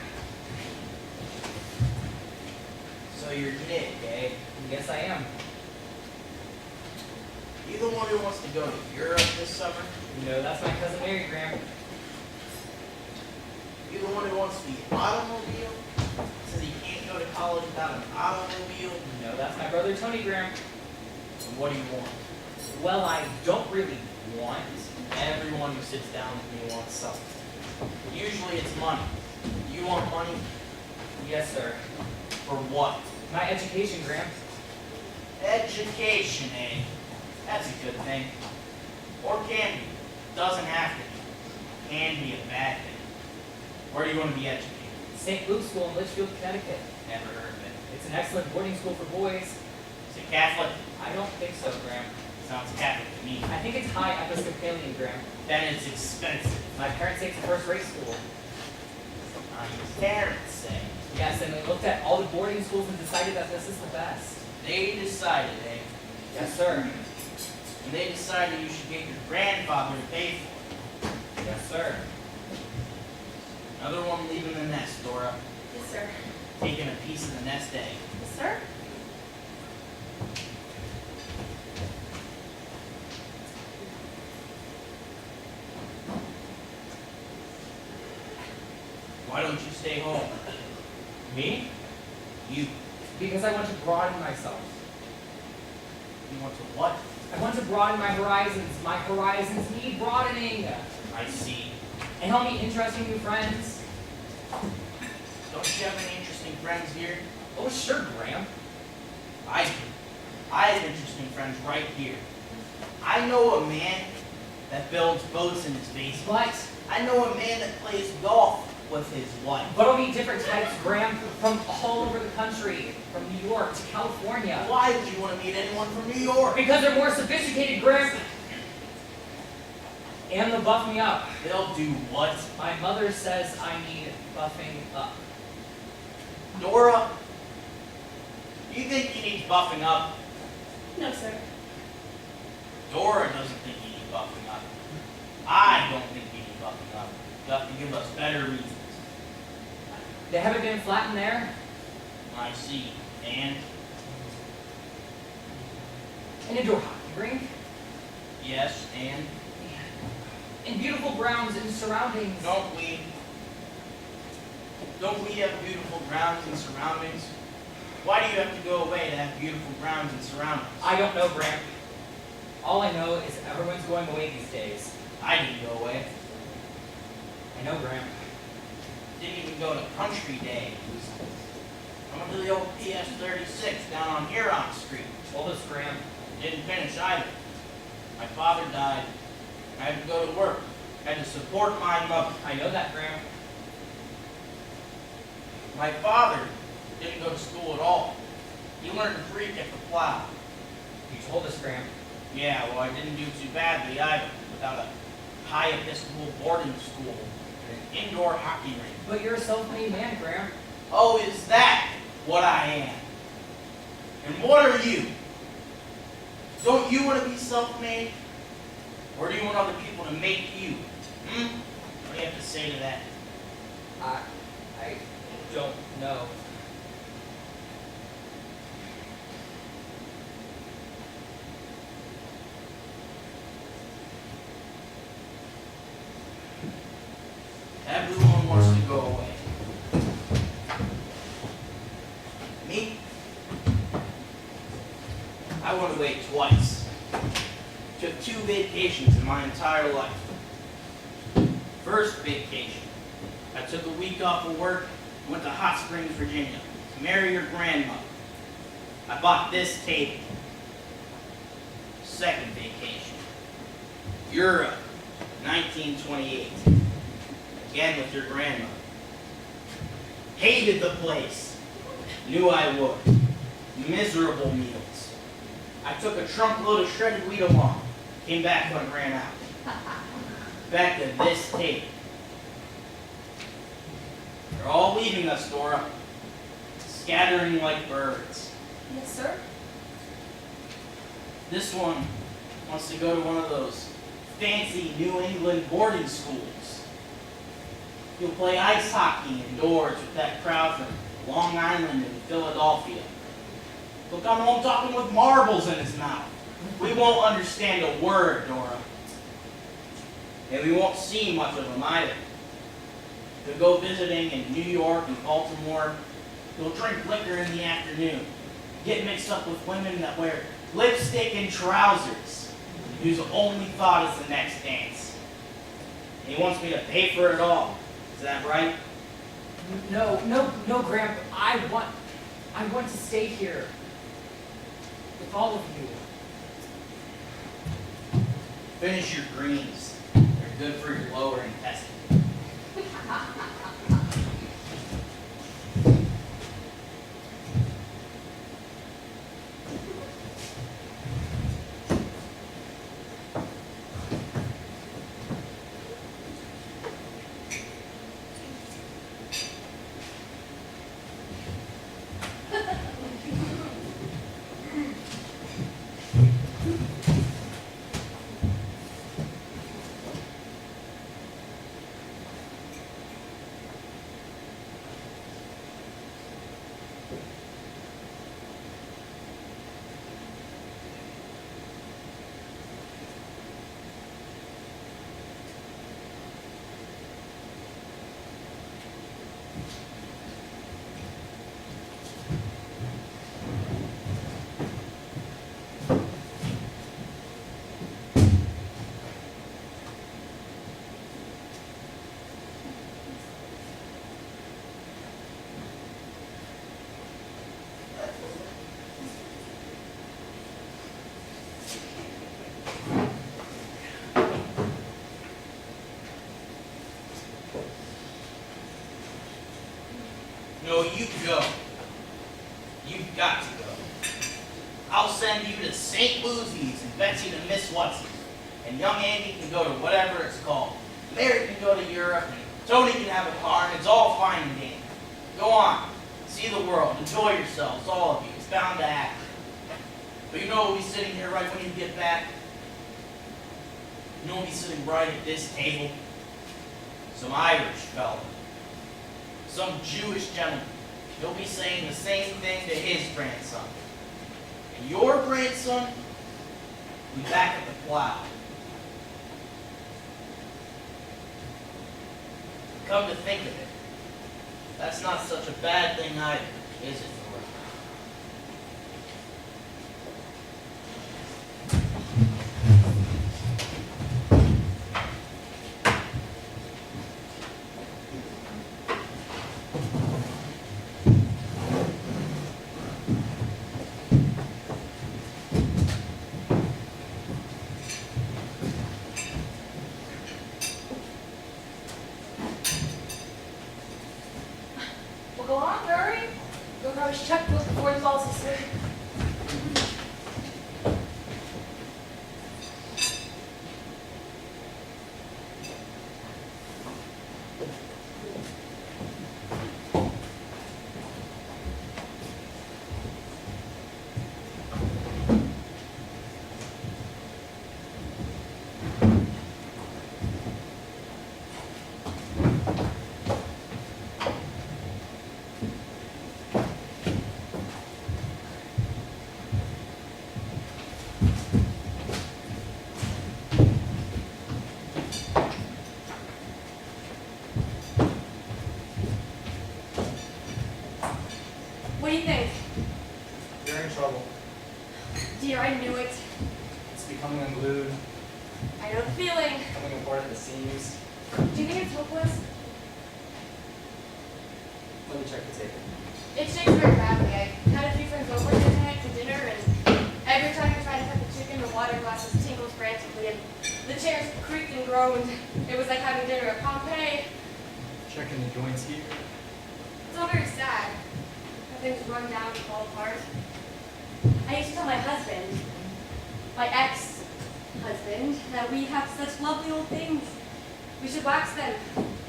So you're Nick, eh? Yes, I am. You the one who wants to go to Europe this summer? No, that's my cousin Mary, Graham. You the one who wants the automobile? Says he can't go to college without an automobile? No, that's my brother Tony, Graham. And what do you want? Well, I don't really want. Everyone who sits down with me wants something. Usually it's money. You want money? Yes, sir. For what? My education, Graham. Education, eh? That's a good thing. Or can be. Doesn't have to be. Can be a bad thing. Where do you want to be educated? St. Luke's School in Litchfield, Connecticut. Never heard of it. It's an excellent boarding school for boys. Is it Catholic? I don't think so, Graham. Sounds Catholic to me. I think it's high Episcopalian, Graham. Then it's expensive. My parents say it's a first-rate school. Your parents say. Yes, and they looked at all the boarding schools and decided that this is the best. They decided, eh? Yes, sir. And they decided you should get your grandfather to pay for it. Yes, sir. Another one leaving the nest, Dora. Yes, sir. Taking a piece of the nest egg. Yes, sir. Why don't you stay home? Me? You. Because I want to broaden myself. You want to what? I want to broaden my horizons. My horizons need broadening. I see. And help me interesting new friends. Don't you have any interesting friends here? Oh, sure, Graham. I do. I have interesting friends right here. I know a man that builds boats in his basement. But I know a man that plays golf with his wife. But I'll meet different types, Graham, from all over the country, from New York to California. Why would you want to meet anyone from New York? Because they're more sophisticated, Graham. And they'll buff me up. They'll do what? My mother says I need buffing up. Dora, you think you need buffing up? No, sir. Dora doesn't think you need buffing up. I don't think you need buffing up. You have to give us better reasons. They haven't been flattened there. I see. And? An indoor hockey rink. Yes, and? And beautiful grounds and surroundings. Don't we have beautiful grounds and surroundings? Why do you have to go away to have beautiful grounds and surroundings? I don't know, Graham. All I know is everyone's going away these days. I didn't go away. I know, Graham. Didn't even go to country day. I went to the old THS 36 down on Huron Street. Told us, Graham. Didn't finish either. My father died. I had to go to work. I had to support my mother. I know that, Graham. My father didn't go to school at all. He learned to freak at the plow. You told us, Graham. Yeah, well, I didn't do too badly either, without a high Episcopal boarding school and an indoor hockey rink. But you're a self-made man, Graham. Oh, is that what I am? And what are you? Don't you want to be self-made? Or do you want other people to make you? What do you have to say to that? I don't know. Everyone wants to go away. Me? I went away twice. Took 2 vacations in my entire life. First vacation, I took a week off of work, went to Hot Springs, Virginia, to marry your grandmother. I bought this table. Second vacation. Europe, 1928. Again with your grandmother. Hated the place. Knew I would. Miserable meals. I took a trunk load of shredded wheat along. Came back when it ran out. Back to this table. They're all leaving us, Dora. Scattering like birds. Yes, sir. This one wants to go to one of those fancy New England boarding schools. He'll play ice hockey indoors with that crowd from Long Island and Philadelphia. He'll come home talking with marbles in his mouth. We won't understand a word, Dora. And we won't see much of him either. He'll go visiting in New York and Baltimore. He'll drink liquor in the afternoon. Get mixed up with women that wear lipstick and trousers. Whose only thought is the next dance. And he wants me to pay for it all. Is that right? No, Grandpa. I want to stay here with all of you. Finish your greens. They're good for your lower intestine. No, you go. You've got to go. I'll send you to St. Lucy's and Betsy to Miss Whatsy. And young Andy can go to whatever it's called. Mary can go to Europe, and Tony can have a car, and it's all fine and dandy. Go on. See the world. Enjoy yourselves, all of you. It's bound to happen. But you know we'll be sitting here right when you get back? You know we'll be sitting right at this table? Some Irish fella. Some Jewish gentleman. He'll be saying the same thing to his grandson. And your grandson will be back at the plow. Come to think of it, that's not such a bad thing either, is it, Dora? Well, go on, hurry. Go grab his checkbook before he falls asleep. What do you think? You're in trouble. Dear, I knew it. It's becoming unglued, I know the feeling. coming apart at the seams. Do you think it's hopeless? Let me check the tape. It shakes very badly. I had a few friends over here tonight to The chairs creaked and groaned. It was like having dinner at Pompeii. Checking the joints here. It's all very sad. How things run down and fall apart. I used to tell my husband, my ex-husband, that we have such lovely old things. We should wax them.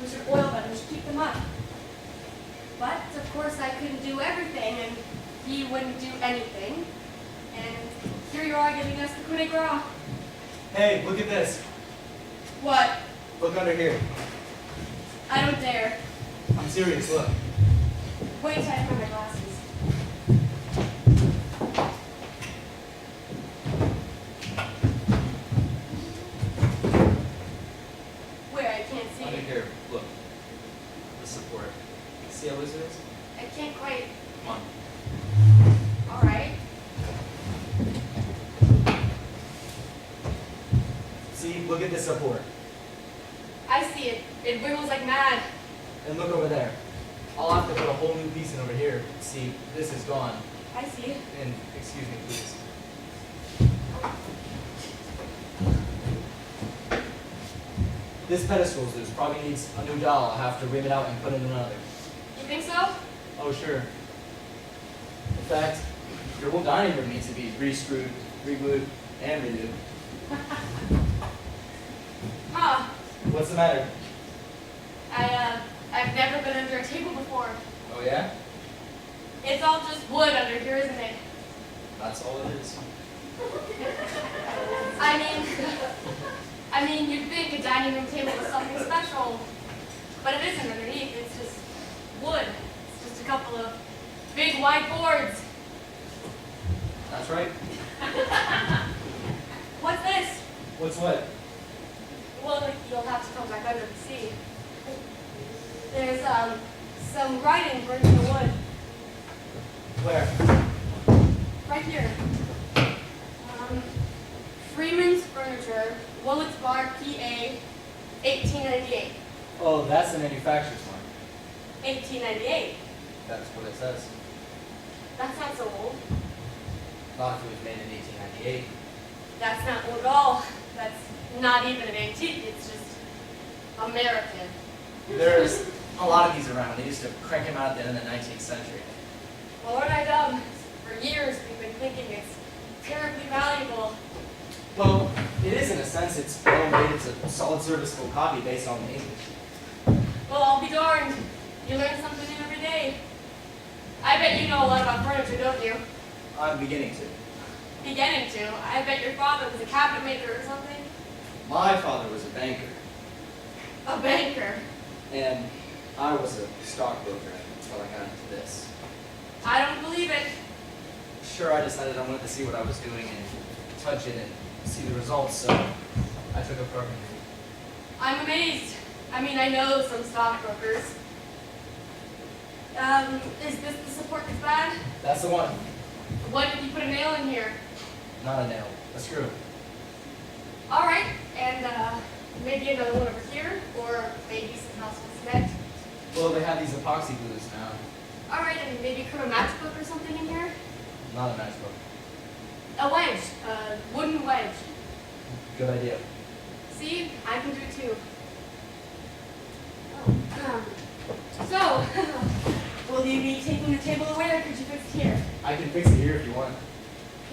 We should oil them. We should keep them up. But, of course, I couldn't do everything, and he wouldn't do anything. And here you are giving us the coup de grace. Hey, look at this. What? Look under here. I don't dare. I'm serious, look. Wait till I find my glasses. Where? I can't see. Under here, look. The support. See how loose it is? I can't quite. Come on. All right. See, look at this support. I see it. It wiggles like mad. And look over there. I'll have to put a whole new piece in over here. See, this is gone. I see it. And, excuse me, please. This pedestal's loose. Probably needs a new dowel. I'll have to rip it out and put in another. You think so? Oh, sure. In fact, your whole dining room needs to be re-screwed, re-glued, and renewed. Huh. What's the matter? I've never been under a table before. Oh, yeah? It's all just wood under here, isn't it? That's all it is. I mean, you'd think a dining room table was something special, but it isn't underneath. It's just wood. It's just a couple of big white boards. That's right. What's this? What's what? Well, you'll have to come back under to see. There's some writing burnt in the wood. Where? Right here. Freeman's Furniture, Willits Bar, PA, 1898. Oh, that's the manufacturer's mark. 1898. That's what it says. That's not so old. Not if it was made in 1898. That's not old at all. That's not even an antique. It's just American. There's a lot of these around. They used to crank them out at the end of the 19th century. Well, what I done? For years, we've been thinking it's terribly valuable. Well, it is in a sense. It's well made. It's a solid serviceable copy based on the English. Well, I'll be darned. You learn something new every day. I bet you know a lot about furniture, don't you? I'm beginning to. Beginning to. I bet your father was a cabinet maker or something. My father was a banker, A banker. and I was a stockbroker until I got into this. I don't believe it. Sure, I decided I wanted to see what I was doing and touch it and see the results, so I took up carpentry. I'm amazed. I mean, I know some stockbrokers. Is this the support that's bad? That's the one. What if you put a nail in here? Not a nail, a screw. All right, and maybe another one over here, or maybe some household cement. Well, they have these epoxy glues now. All right, and maybe put a matchbook or something in here. Not a matchbook. A wedge, a wooden wedge. Good idea. See, I can do it too. So, will you be taking the table away, or could you fix it here? I can fix it here if you want.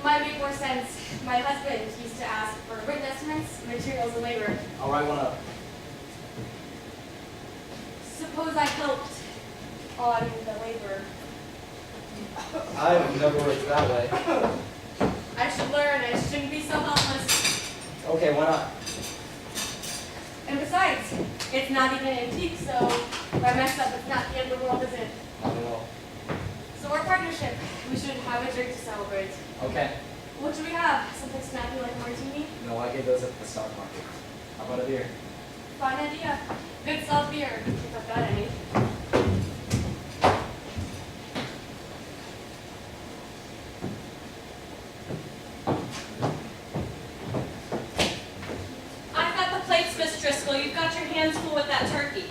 Might make more sense. My husband used to ask for written estimates, materials, and labor. I'll write one up. Suppose I helped on the labor. I've never worked that way. I should learn. I shouldn't be so helpless. Okay, why not? And besides, it's not even antique, so if I mess up, it's not the end of the world, is it? Not at all. So we're a partnership. We should have a drink to celebrate. Okay. What should we have? Something snappy like a martini? No, I get those at the stock market. How about a beer? Fine idea. Good salt beer, if I've got any. I've got the plates, Miss Driscoll. You've got your hands full with that turkey.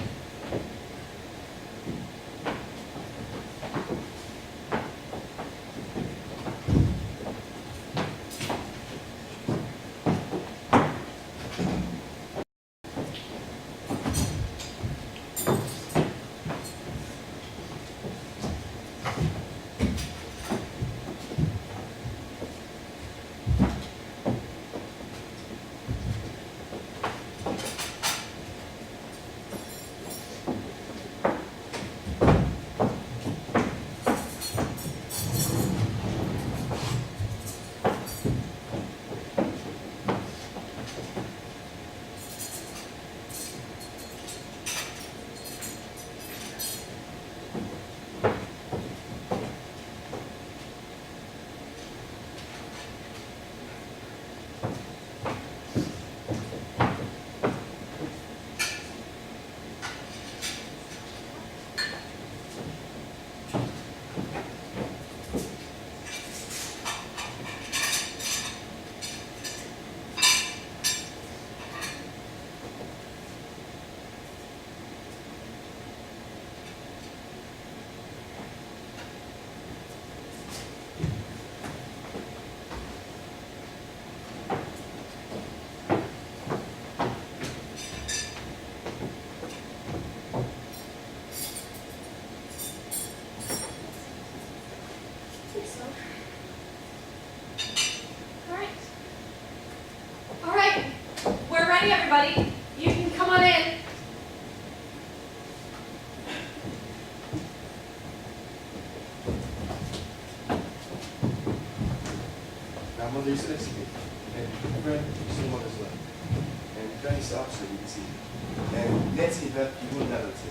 everybody. You can come on in. Now, Mother, you sit next to me. And Fred, you sit on Mother's left. And Benny sits opposite, you can see. And Nancy and Beth, you move down to the table.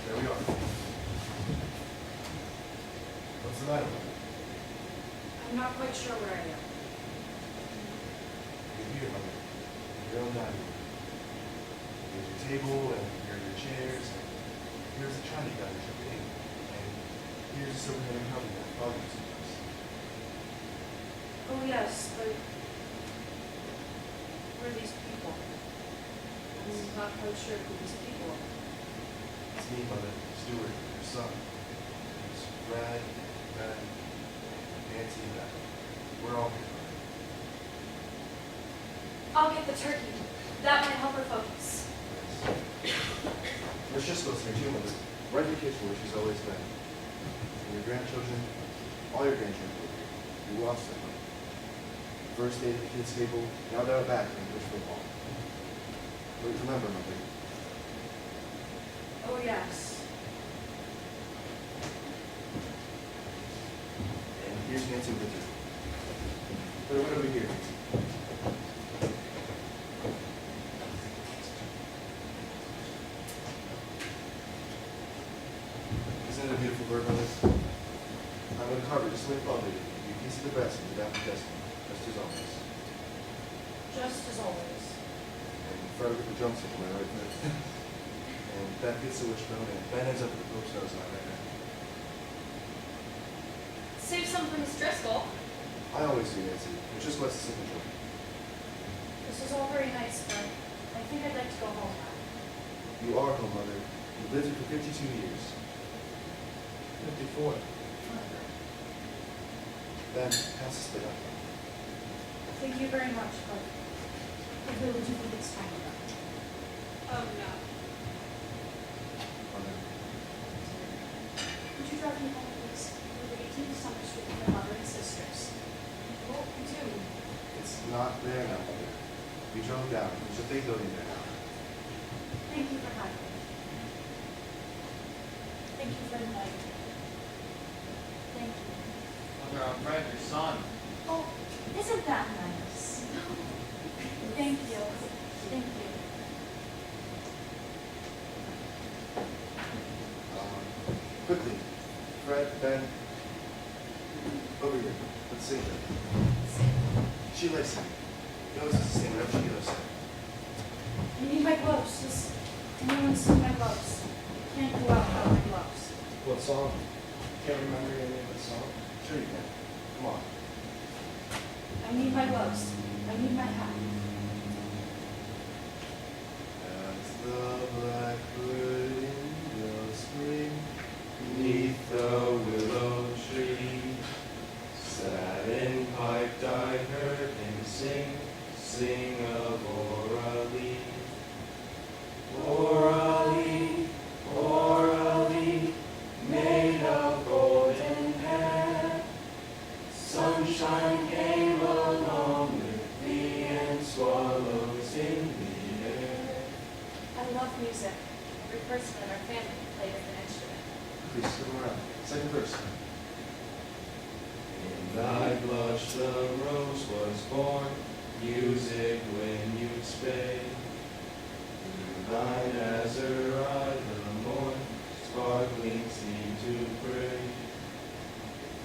There we are. What's the matter? I'm not quite sure where I am. You're here, Mother. Your own dining room. Here's your table, and here are your chairs, and here's the china you got in your champagne. And here's the silver hand company that Father used to use. Oh yes, but who are these people? I'm not quite sure who these people are. It's me, Mother, Stuart, your son. It's Brad, Ben, Nancy, and Beth. We're all here. I'll get the turkey. That might help her focus. Miss Driscoll's here too, Mother. Right in the kitchen where she's always been. And your grandchildren, all your grandchildren are here. You watched them. First day at the kids' table, now they're back in English football. But remember, Mother, Oh yes. and here's Nancy with her. Put her right over here, Nancy. Isn't it a beautiful bird, Mother? I'm going to carve it just like Father did. You can see the breast in the back of the desk, just as always. Just as always. And Fred will get the drumstick, am I right, Fred? And Beth gets the wishbone, and Ben ends up with the Pope's nose on right now. Save some for Miss Driscoll. I always do, Nancy. It's just what's the signature. This is all very nice, but I think I'd like to go home now. You are home, Mother. You've lived here for 52 years. 54. Ben, pass this bit up. Thank you very much, but I really do think it's time to go. Oh no. Mother. Could you drive me home, please? We're 18 Summer Street with my mother and sisters. Well, we do. It's not there now, Mother. We drove down. There's a big building there now. Thank you for having me. Thank you for inviting me. Thank you. Mother, I'm Fred, your son. Oh, isn't that nice? Thank you. Thank you. Quickly. Fred, Ben. Over here. Let's sing it. She likes singing. You always has to sing whenever she goes. I need my gloves. Does anyone see my gloves? I can't go out without my gloves. What song? Can't remember your name of the song? Sure you can. Come on. I need my gloves. I need my hat. As the blackbird in the spring, beneath the willow tree, sat and piped, I heard him sing, sing of Oralee. Oralee, Oralee, made of golden hair. Sunshine came along with thee and swallows in the air. I love music. Every person in our family played an instrument. Please come around. Second verse. In thy blush the rose was born, music when you spake. Through thine azure eye the morn, sparkling seemed to break.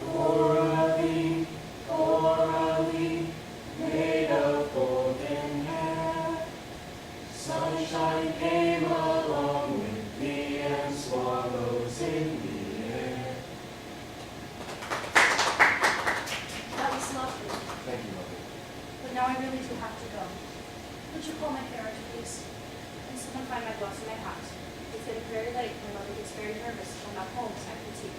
Coralie, Coralie, made of golden hair. Sunshine came along with thee and swallows in the air. That was lovely. Thank you, Mother. But now I really do have to go. Would you call my parents, please? And someone find my gloves and my hat. It's getting very late. My mother gets very nervous if I'm not home after tea.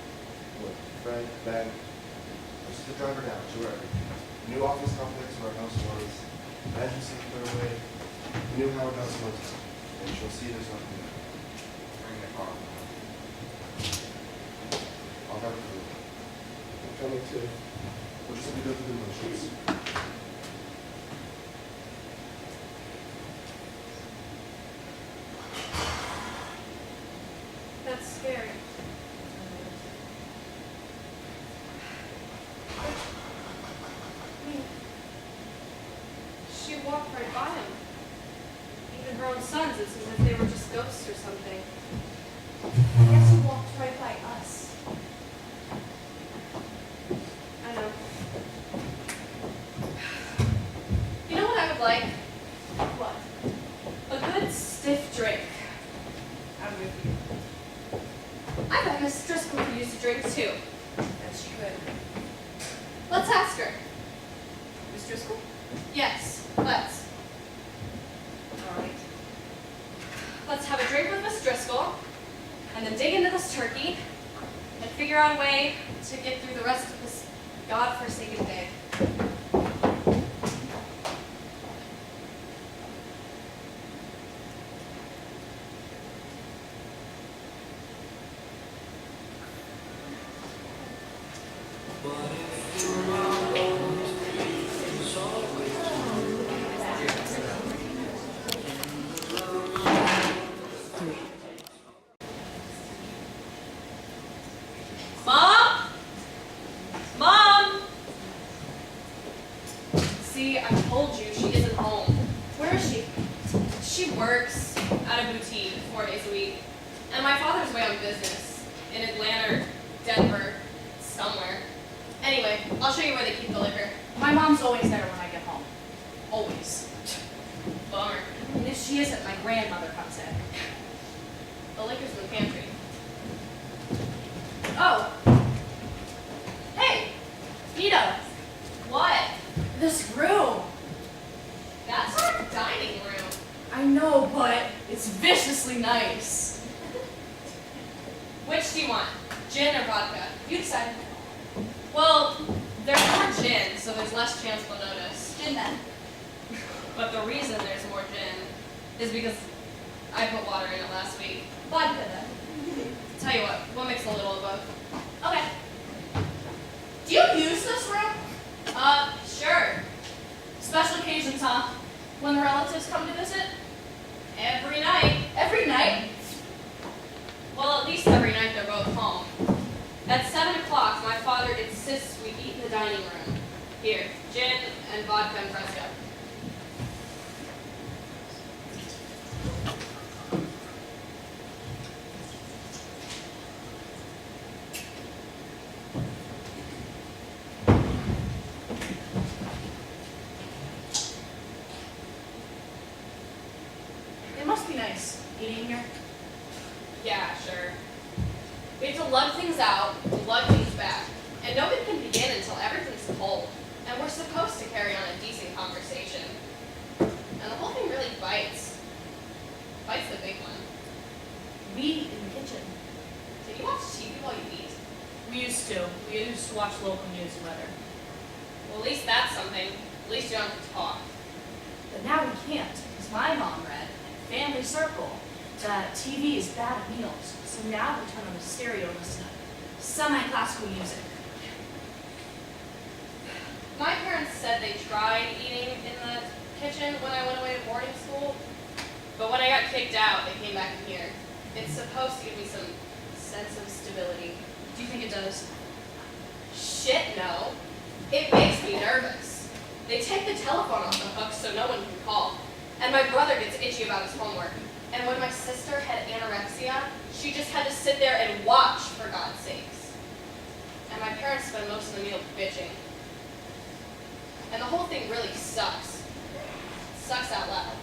Look, Fred, Ben, let's just the driver down to wherever. The new office complex where our house was. Imagine seeing clear away. The new Howard House motel. And she'll see there's nothing there. Bring the car. I'll have it for you. I'm coming too. We'll just have to go through the motions. right by him. Even her own sons, it's as if they were just ghosts or something. I guess he walked right by us. I know. You know what I would like? What? A good stiff drink. I'm with you. I bet Miss Driscoll could use a drink too. That she could. Let's ask her. Miss Driscoll? Yes, let's. All right. Let's have a drink with Miss Driscoll, and then dig into this turkey, and figure out a way to get through the rest of this godforsaken day. Mom? Mom? See, I told you she isn't home. Where is she? She works at a boutique 4 days a week. And my father's away on business in Atlanta or Denver, somewhere. Anyway, I'll show you where they keep the liquor. My mom's always there when I get home. Always. Bummer. And if she isn't, my grandmother comes in. The liquor's in the pantry. Oh. Hey, Nita. What? This room. That's our dining room. I know, but it's viciously nice. Which do you want? Gin or vodka? You decide. Well, there's more gin, so there's less chance they'll notice. Gin then. But the reason there's more gin is because I put water in it last week. Vodka then. Tell you what, we'll mix a little of both. Okay. Do you use this room? Sure. Special occasions, huh? When the relatives come to visit? Every night. Every night? Well, at least every night they're both home. At 7 o'clock, my father insists we eat in the dining room. Here, gin and vodka and fresco. It must be nice eating here. Yeah, sure. We have to lug things out, lug things back, and nobody can begin until everything's cold. And we're supposed to carry on a decent conversation. And the whole thing really bites. Bites the big one. We eat in the kitchen. Did you watch TV while you eat? We used to. We used to watch local news and weather. Well, at least that's something. At least you don't have to talk. But now we can't, because my mom read in Family Circle that TV is bad at meals. So now we turn on the stereo and listen to semi-classical music. My parents said they tried eating in the kitchen when I went away to boarding school, but when I got kicked out, they came back in here. It's supposed to give me some sense of stability. Do you think it does? Shit, no. It makes me nervous. They take the telephone off the hook so no one can call, and my brother gets itchy about his homework. And when my sister had anorexia, she just had to sit there and watch, for God's sakes. And my parents spend most of the meal bitching. And the whole thing really sucks. It sucks out loud.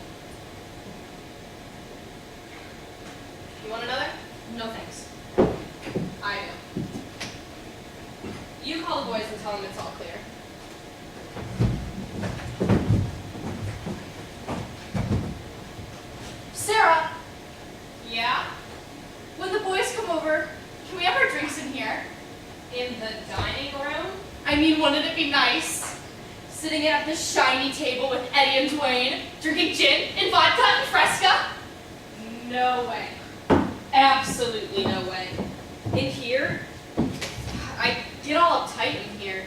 You want another? No thanks. I do. You call the boys and tell them it's all clear. Sarah, Yeah? when the boys come over, can we have our drinks in here? In the dining room? I mean, wouldn't it be nice? Sitting at this shiny table with Eddie and Dwayne, drinking gin and vodka and fresca? No way. Absolutely no way. In here? I get all uptight in here.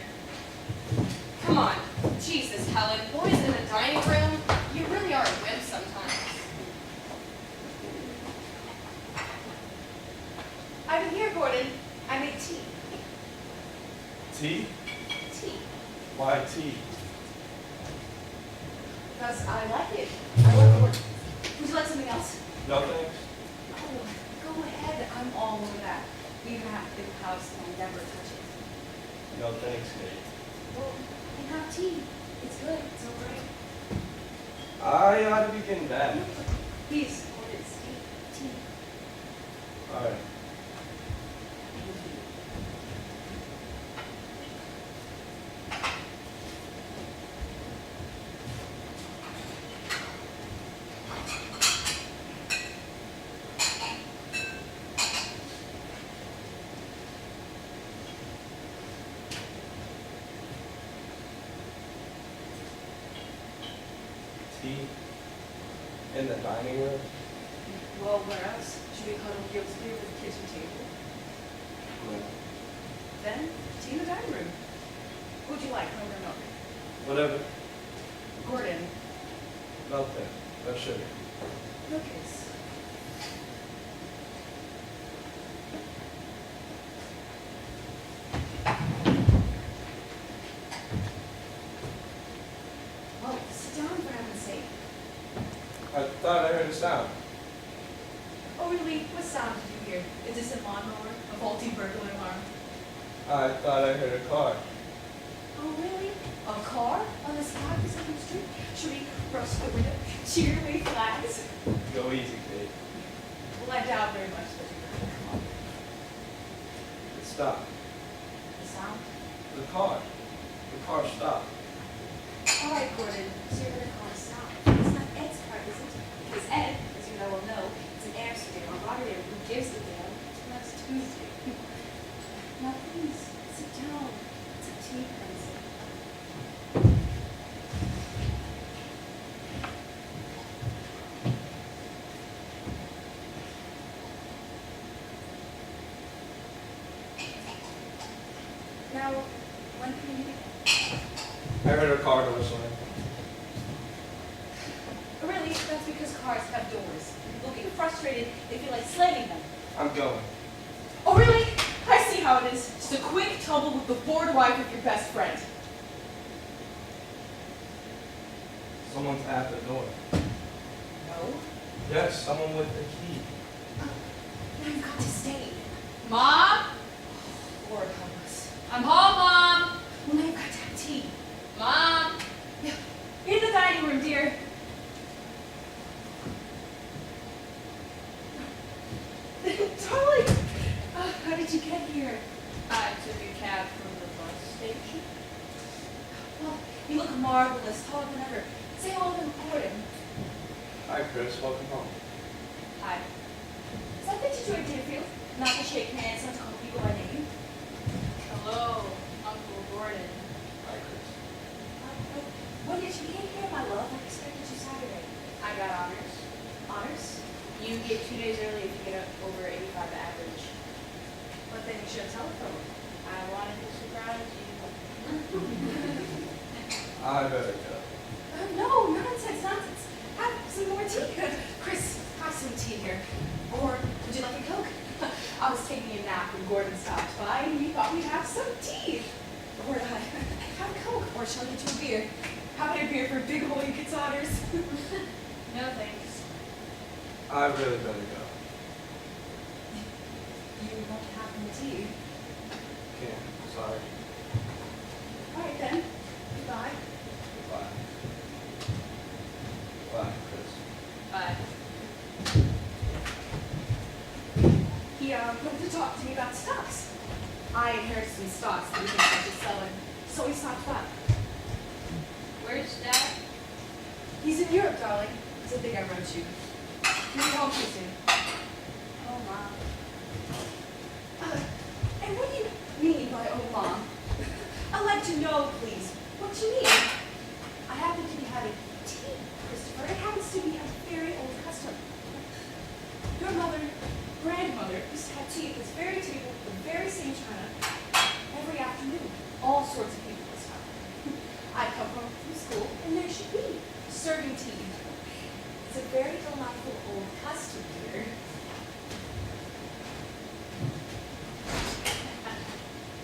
Come on. Jesus, Helen. Boys in the dining room? You really are a wimp sometimes. I'm here, Gordon. I made tea. Tea? Tea. Why tea? Because I like it. I love the work. Would you like something else? No thanks. Oh, go ahead. I'm all over that. We even have a big house and I never touch it. No thanks, Kate. Well, I can have tea. It's good. It's all right. I ought to be getting back. Please, hold it. Tea. All right. Tea in the dining room. Well, where else? Should we cuddle heels here with the kitchen table? No. Then, tea in the dining room. What would you like, cream or milk? Whatever. Gordon, Nothing. No sugar. milk is. Well, sit down for heaven's sake. I thought I heard a sound. Oh, really? What sound did you hear? A distant lawnmower? A faulty burglar alarm? I thought I heard a car. Oh, really? A car on this godforsaken street? Should we rush the window, cheer, wave flags? Go easy, Kate. Well, I doubt very much that you're going to come up. It stopped. The sound? The car. The car stopped. All right, Gordon, so you're going to call a stop. It's not Ed's car, is it? Because Ed, as you know, will know, it's in Amsterdam, or Rotterdam. Who gives a damn? And that's Tuesday. Now, please, sit down. It's a tea, Prince. Now, when can we meet again? I heard a car door slam. Really, that's because cars have doors. Looking frustrated, they feel like slamming them. I'm going. Oh, really? I see how it is. Just a quick tumble with the bored wife of your best friend. Someone's at the door. No. Yes, someone with the key. Now you've got to stay. Mom? Lord help us. I'm home, Mom. Well, now you've got to have tea. Mom? In the dining room, dear. Darling! How did you get here? I took a cab from the bus station. Well, you look marvelous, taller than ever. Say hello to Gordon. Hi, Chris. Welcome home. Hi. Is that thing to join Deerfield? Not to shake hands, not to call people by name. Hello, Uncle Gordon. Hi, Chris. When did you get here, my love? I expected you Saturday. I got honors. Honors? You get 2 days early if you get up over 85 average. But then you should have telephoned. I wanted to surprise you. I better go. No, nonsense, nonsense. Have some more tea. Chris, have some tea here. Or would you like a Coke? I was taking a nap when Gordon stopped by and we thought we'd have some tea. Or have a Coke, or shall I get you a beer? How about a beer for big boy who gets honors? No thanks. I really better go. You won't have any tea. Can't. Sorry. All right then. Goodbye. Goodbye. Bye, Chris. Bye. He wanted to talk to me about stocks. I inherited some stocks that he thinks I should sell him, so he stopped by. Where's Dad? He's in Europe, darling. So I think I wrote you. He'll be home too soon. Oh, Mom. And what do you mean by oh, Mom? I'd like to know, please, what you mean. I happen to be having tea, Christopher. It happens to be a very old custom. Your mother, grandmother, used to have tea at this very table with the very same china every afternoon. All sorts of people this time. I'd come home from school, and there she'd be, serving tea. It's a very delightful old custom here.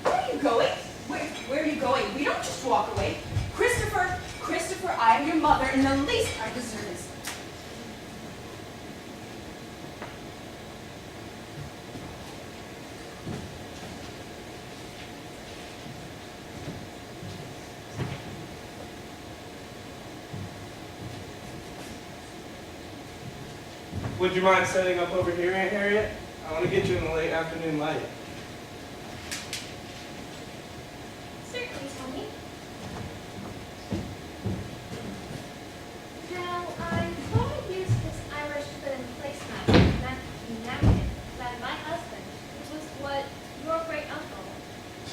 Where are you going? Where are you going? We don't just walk away. Christopher, I I'm your mother in the least I deserve. Would you mind setting up over here, Aunt Harriet? I want to get you in the late afternoon light. Certainly, Tony. Now, I thought I'd use this Irish fit and placemat napkin that my husband, which was what your great uncle,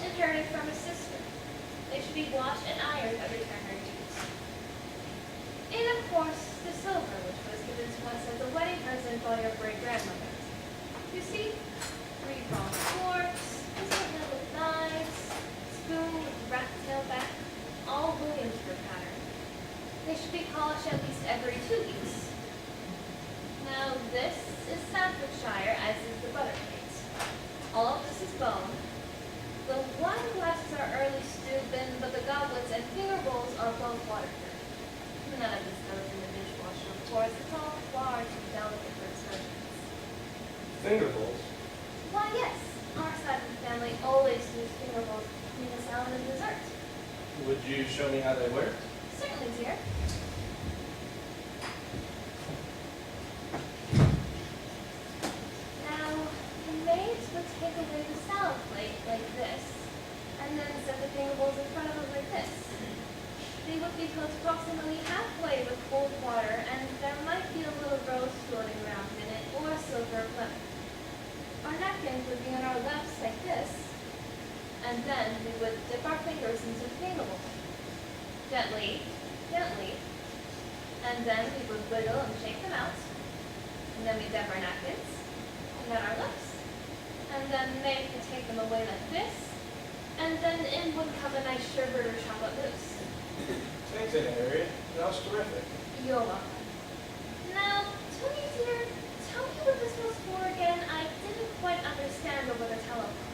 inherited from his sister. They should be washed and ironed every time they're used. And of course, the silver, which was given to us as a wedding present by your great-grandmother. You see, 3 bronze forks, handled knives, spoon with rat tail back, all Williamsburg pattern. They should be polished at least every 2 weeks. Now this is Staffordshire, as is the butter plate. All of this is bone. The wine glasses are early Steuben, but the goblets and finger bowls are both waterproof. None of this goes in the dishwasher, of course. It's all far too delicate for excursions. Finger bowls? Why, yes. Our side of the family always use finger bowls to clean the salad and dessert. Would you show me how they work? Certainly, dear. Now, the maids would take away the salad plate like this, and then set the finger bowls in front of them like this. They would be filled approximately halfway with cold water, and there might be a little rose floating around in it, or a silver lemon. Our napkins would be on our laps like this, and then we would dip our fingers into the finger bowl. Gently, gently, and then we would wiggle and shake them out, and then we dip our napkins, and then our lips, and then they could take them away like this, and then in would come a nice sherbet or chocolate mousse. Thanks, Aunt Harriet. That was terrific. You're welcome. Now, Tony dear, tell me what this was for again. I didn't quite understand over the telephone.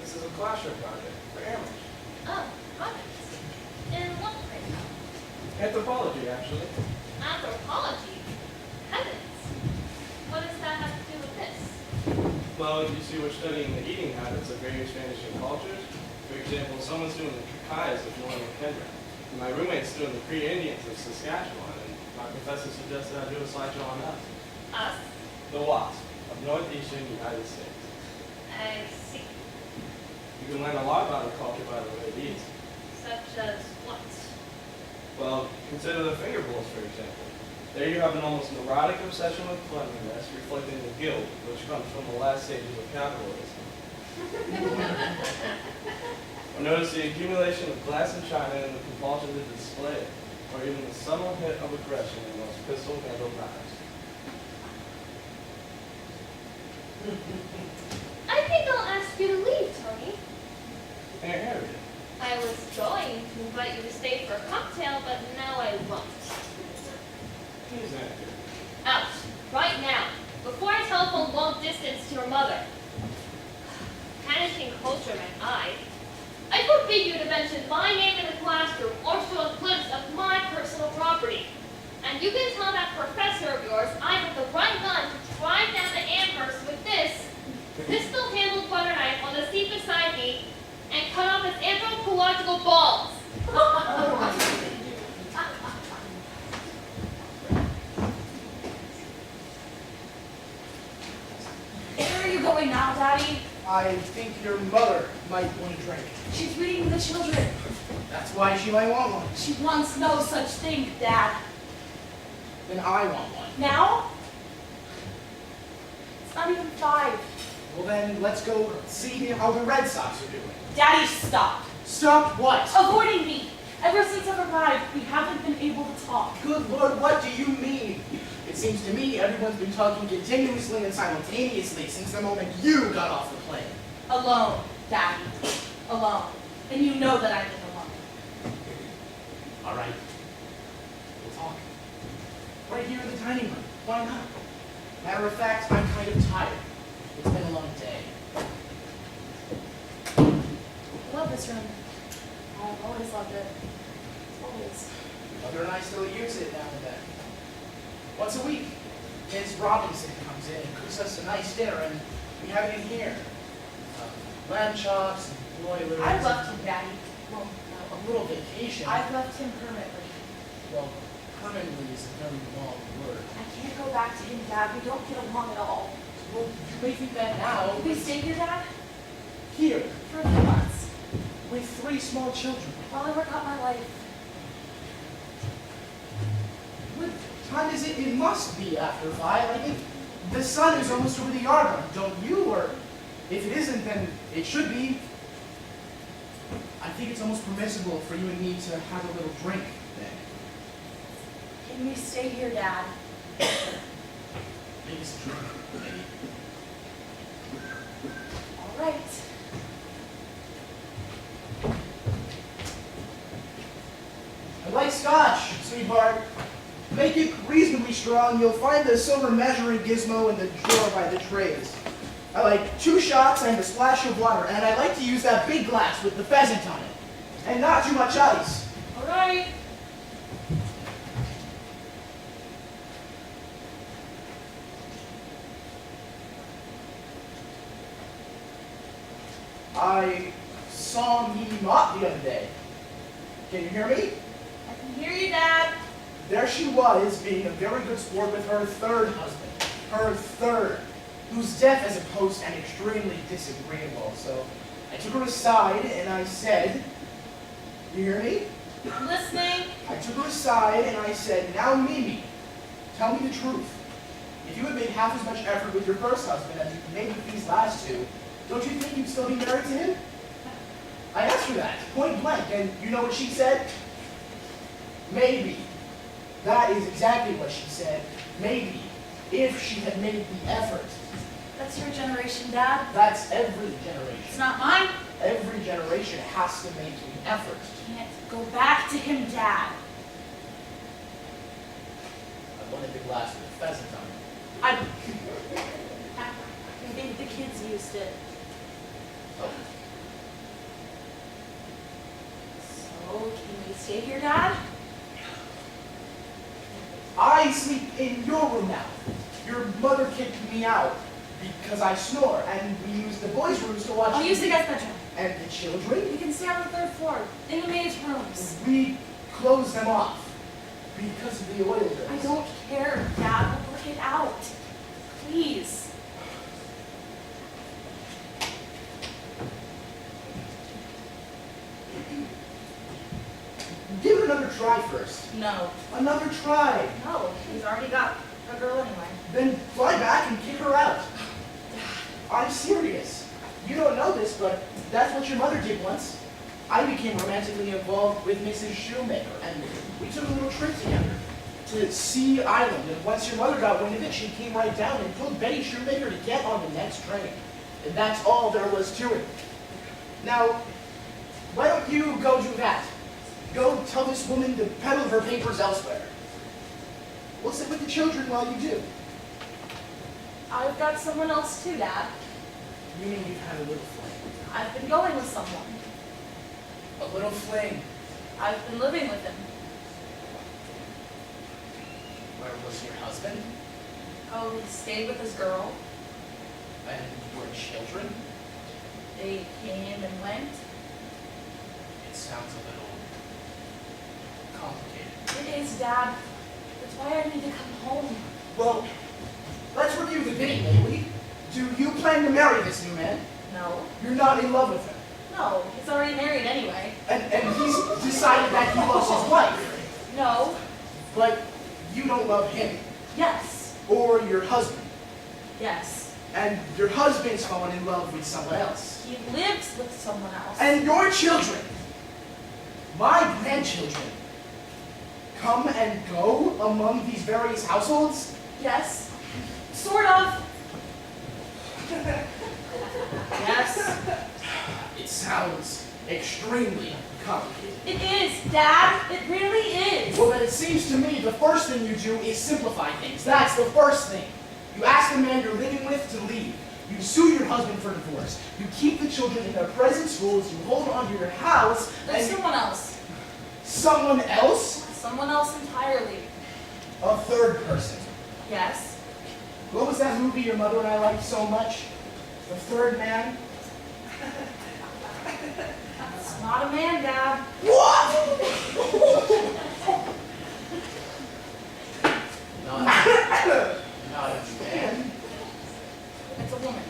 This is a classroom project for Amherst. Oh, projects. In what way? Anthropology, actually. Anthropology? Heavens! What does that have to do with this? Well, you see, we're studying the eating habits of various vanishing cultures. For example, someone's doing the Kakayas of Northern Kenya. And my roommate's doing the Cree-Indians of Saskatchewan. And my professor suggested I do a slideshow on us. Us? The WASP of Northeastern United States. I see. You can learn a lot about the culture by the way it eats. Such as what? Well, consider the finger bowls, for example. There you have an almost neurotic obsession with cleanliness, reflecting the guilt which comes from the last stages of capitalism. Or notice the accumulation of glass and china and the compulsion to display it, or even the subtle hint of aggression in those pistol-handled knives. I think I'll ask you to leave, Tony. Aunt Harriet. I was going to invite you to stay for a cocktail, but now I won't. Please, Aunt Harriet. Out, right now, before I telephone long distance to your mother. Vanishing culture, meant I forbid you to mention my name in the classroom or show a glimpse of my personal property. And you can tell that professor of yours I have the right gun to drive down to Amherst with this pistol-handled butter knife on the seat beside me and cut off his anthropological balls. Where are you going now, Daddy? I think your mother might want a drink. She's reading the children. That's why she might want one. She wants no such thing, Dad. Then I want one. Now? It's not even 5. Well then, let's go see how the Red Sox are doing. Daddy, stop. Stop what? Avoiding me. Ever since I've arrived, we haven't been able to talk. Good Lord, what do you mean? It seems to me everyone's been talking continuously and simultaneously since the moment you got off the plane. Alone, Daddy. Alone. And you know that I live alone. All right. We'll talk. Right here in the dining room. Why not? Matter of fact, I'm kind of tired. It's been a long day. I love this room. I've always loved it. Always. Mother and I still use it now and then. Once a week, Ms. Robinson comes in and cooks us a nice dinner, and we have it in here. Lamb chops and broilers. I've left him, Daddy. Well, a little vacation. I've left him permanently. Well, permanently is a very long word. I can't go back to him, Dad. We don't get along at all. Well, you may think that now. Can we stay here, Dad? Here, For a few months. with 3 small children. While I work out my life. What time is it? It must be after 5. I think the sun is almost over the yard line, don't you? Or if it isn't, then it should be. I think it's almost permissible for you and me to have a little drink then. Can we stay here, Dad? Maybe some drink, maybe. All right. I like scotch, sweetheart. Make it reasonably strong. You'll find the silver measuring gizmo in the drawer by the trays. I like 2 shots and a splash of water, and I like to use that big glass with the pheasant on it. And not too much ice. All right. I saw Mimi Mott the other day. Can you hear me? I can hear you, Dad. There she was, being a very good sport with her 3rd husband. Her 3rd, who's deaf as a post and extremely disagreeable. So I took her aside and I said, you hear me? I'm listening. I took her aside and I said, now Mimi, tell me the truth. If you had made half as much effort with your 1st husband as you made with these last 2, don't you think you'd still be married to him? I asked her that, point blank, and you know what she said? Maybe. That is exactly what she said. Maybe. If she had made the effort. That's your generation, Dad. That's every It's generation. not mine. Every generation has to make the effort. Can't go back to him, Dad. I wanted the glass with the pheasant on it. I think the kids used it. Oh. So, can we stay here, Dad? I sleep in your room now. Your mother kicked me out because I snore, and we use the boys' rooms to watch I'll use the TV. guest bedroom. And the children? We can stay on the 3rd floor, in the maid's rooms. We close them off because of the oil bills. I don't care, Dad. We'll work it out. Please. Give it another try first. No. Another try. No, he's already got a girl anyway. Then fly back and kick her out. I'm serious. You don't know this, but that's what your mother did once. I became romantically involved with Mrs. Shoemaker, and we took a little trip together to Sea Island. And once your mother got wind of it, she came right down and told Betty Shoemaker to get on the next train. And that's all there was to it. Now, why don't you go do that? Go tell this woman to peddle her papers elsewhere. We'll sit with the children while you do. I've got someone else too, Dad. You mean you've had a little fling? I've been going with someone. A little fling. I've been living with him. Where was your husband? Oh, he stayed with his girl. And your children? They came and went. It sounds a little complicated. It is, Dad. That's why I need to come home. Well, let's review the bidding, may we? Do you plan to marry this new man? No. You're not in love with him. No, he's already married anyway. And he's decided that he loves his wife. No. But you don't love him. Yes. Or your husband. Yes. And your husband's fallen in love with someone else. He lives with someone else. And your children, my grandchildren, come and go among these various households? Yes. Sort of. Yes. It sounds extremely complicated. It is, Dad. It really is. Well, then it seems to me the first thing you do is simplify things. That's the first thing. You ask the man you're living with to leave. You sue your husband for divorce. You keep the children in their present schools. You hold on to your house. There's And someone else. someone else? Someone else entirely. A third person. Yes. What was that movie your mother and I liked so much? The Third Man? It's not a man, Dad. What? Not a man? It's a woman.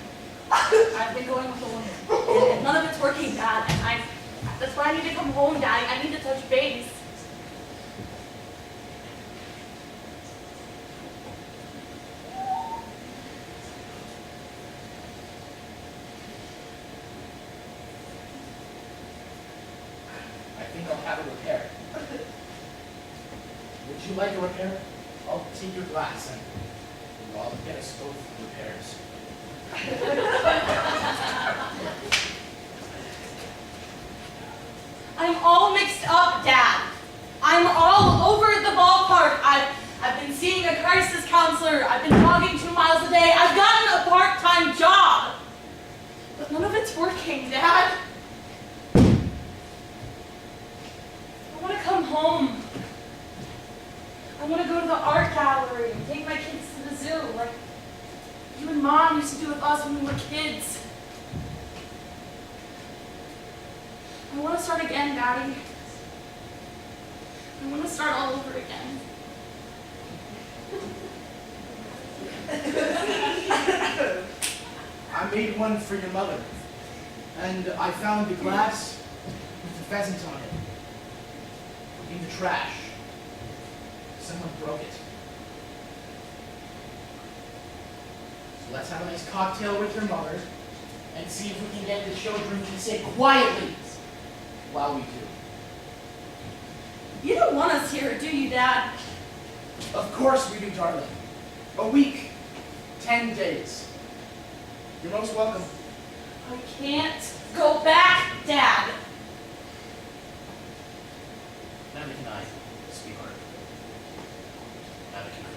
I've been going with a woman. And none of it's working, Dad. And that's why I need to come home, Daddy. I need to touch base. I think I'll have a repair. Would you like a repair? I'll take your glass and I'll get us both repairs. I'm all mixed up, Dad. I'm all over the ballpark. I've been seeing a crisis counselor. I've been jogging 2 miles a day. I've gotten a part-time job. But none of it's working, Dad. I want to come home. I want to go to the art gallery and take my kids to the zoo, like you and Mom used to do with us when we were kids. I want to start again, Daddy. I want to start all over again. I made one for your mother. And I found the glass with the pheasant on it. In the trash. Someone broke it. So let's have a nice cocktail with your mother and see if we can get the children to sit quietly while we do. You don't want us here, do you, Dad? Of course we do, darling. A week. 10 days. You're most welcome. I can't go back, Dad. Neither can I, sweetheart. Neither can I.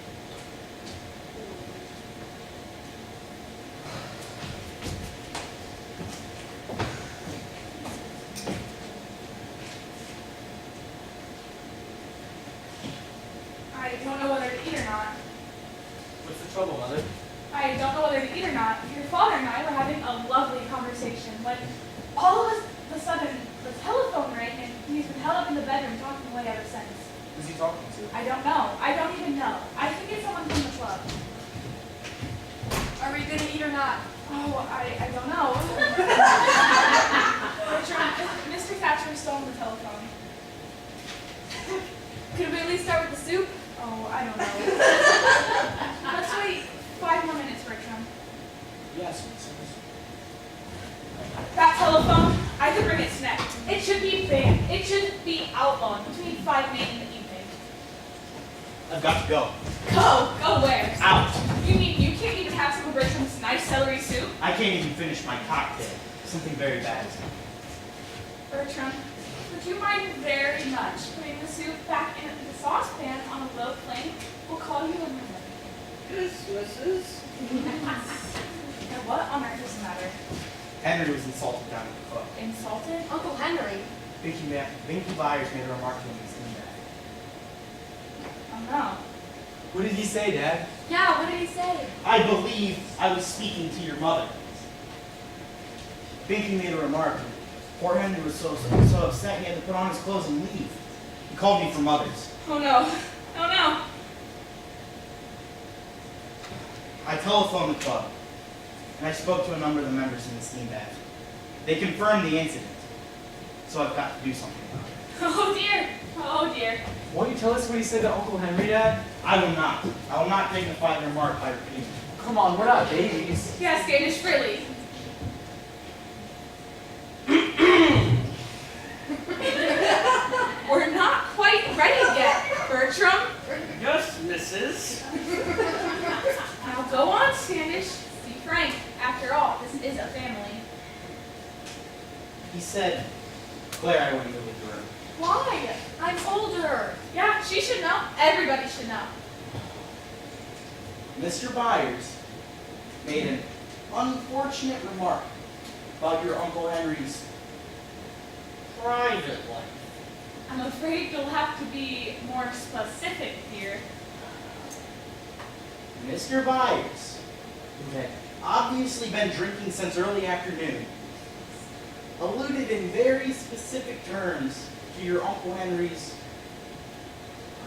I don't know whether to eat or not. What's the trouble, Mother? I don't know whether to eat or not. Your father and I were having a lovely conversation when all of a sudden the telephone rang and he's been held up in the bedroom talking away ever since. Who's he talking to? I don't know. I don't even know. I think it's someone from the club. Are we gonna eat or not? Oh, I don't know. Richard, Mr. Thatcher is still on the telephone. Could we at least start with the soup? Oh, I don't know. Let's wait 5 more minutes, Bertram. Yes, Mrs. That telephone, I could bring it snack. It should be banned. It should be outlawed between 5 and 8 in the evening. I've got to go. Go? Go where? Out. You mean you can't even have some of Bertram's nice celery soup? I can't even finish my cocktail. Something very bad is happening. Bertram, would you mind very much putting the soup back in the saucepan on a low flame? We'll call you in a minute. Yes, Mrs. Now what on earth is the matter? Henry was insulted down at the club. Insulted? Uncle Henry. Binky Byers made a remark to him in his email. Oh no. What did he say, Dad? Yeah, what did he say? I believe I was speaking to your mother. Binky made a remark. Poor Henry was so upset he had to put on his clothes and leave. He called me for mothers. Oh no. Oh no. I telephoned the club, and I spoke to a number of the members in the steam bath. They confirmed the incident, so I've got to do something about it. Oh dear. Oh dear. Won't you tell us what he said to Uncle Henry, Dad? I will not. I will not dignify the remark by repeating it. Come on, we're not babies. Yes, Danish Frilly. We're not quite ready yet, Bertram. Yes, Mrs. Now go on, Standish. Be frank. After all, this is a family. He said, Claire, I want to live with her. Why? I'm older. Yeah, she should know. Everybody should know. Mr. Byers made an unfortunate remark about your Uncle Henry's private life. I'm afraid you'll have to be more specific here. Mr. Byers, who had obviously been drinking since early afternoon, alluded in very specific terms to your Uncle Henry's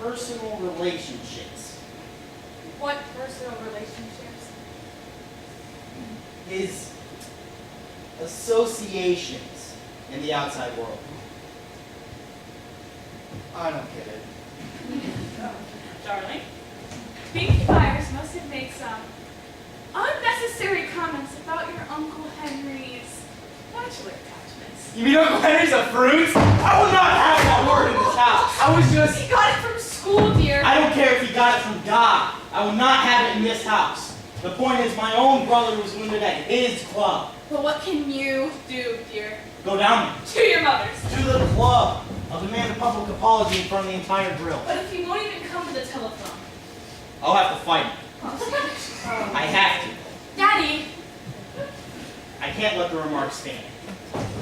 personal relationships. What personal relationships? His associations in the outside world. I don't get it. Darling, Pinky Byers must have made some unnecessary comments about your Uncle Henry's bachelor attachments. You mean Uncle Henry's a fruit? I will not have that word in this house. I was just... He got it from school, dear. I don't care if he got it from God. I will not have it in this house. The point is, my own brother was wounded at his club. But what can you do, dear? Go down To your mother's. there. To the club. I'll demand a public apology in front of the entire grill. But if you won't even come to the telephone. I'll have to fight him. I have to. Daddy! I can't let the remarks stand.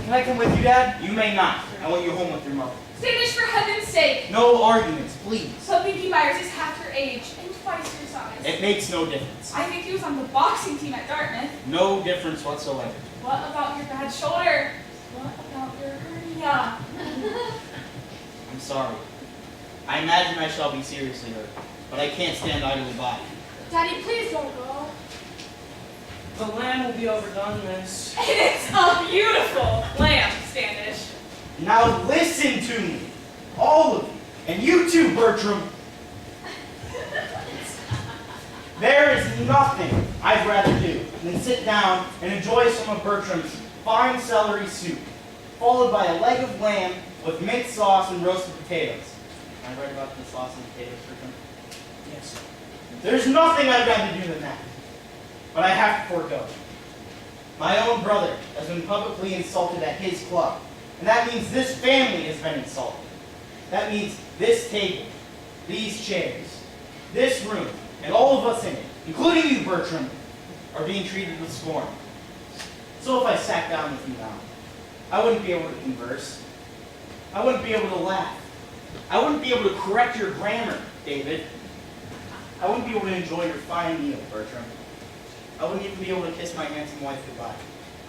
Can I come with you, Dad? You may not. I want you home with your mother. Standish, for heaven's sake! No arguments, please. So Pinky Byers is half your age and twice your size. It makes no difference. I think he was on the boxing team at Dartmouth. No difference whatsoever. What about your bad shoulder? What about your hernia? I'm sorry. I imagine I shall be seriously hurt, but I can't stand idly by. Daddy, please don't go. The lamb will be overdone, miss. And it's a beautiful lamb, Standish. Now listen to me, all of you, and you too, Bertram. There is nothing I'd rather do than sit down and enjoy some of Bertram's fine celery soup, followed by a leg of lamb with mint sauce and roasted potatoes. Am I right about the sauce and potatoes, Bertram? Yes. There's nothing I'd rather do than that. But I have to forego. My own brother has been publicly insulted at his club. And that means this family has been insulted. That means this table, these chairs, this room, and all of us in it, including you, Bertram, are being treated with scorn. So if I sat down with you now, I wouldn't be able to converse. I wouldn't be able to laugh. I wouldn't be able to correct your grammar, David. I wouldn't be able to enjoy your fine meal, Bertram. I wouldn't even be able to kiss my handsome wife goodbye.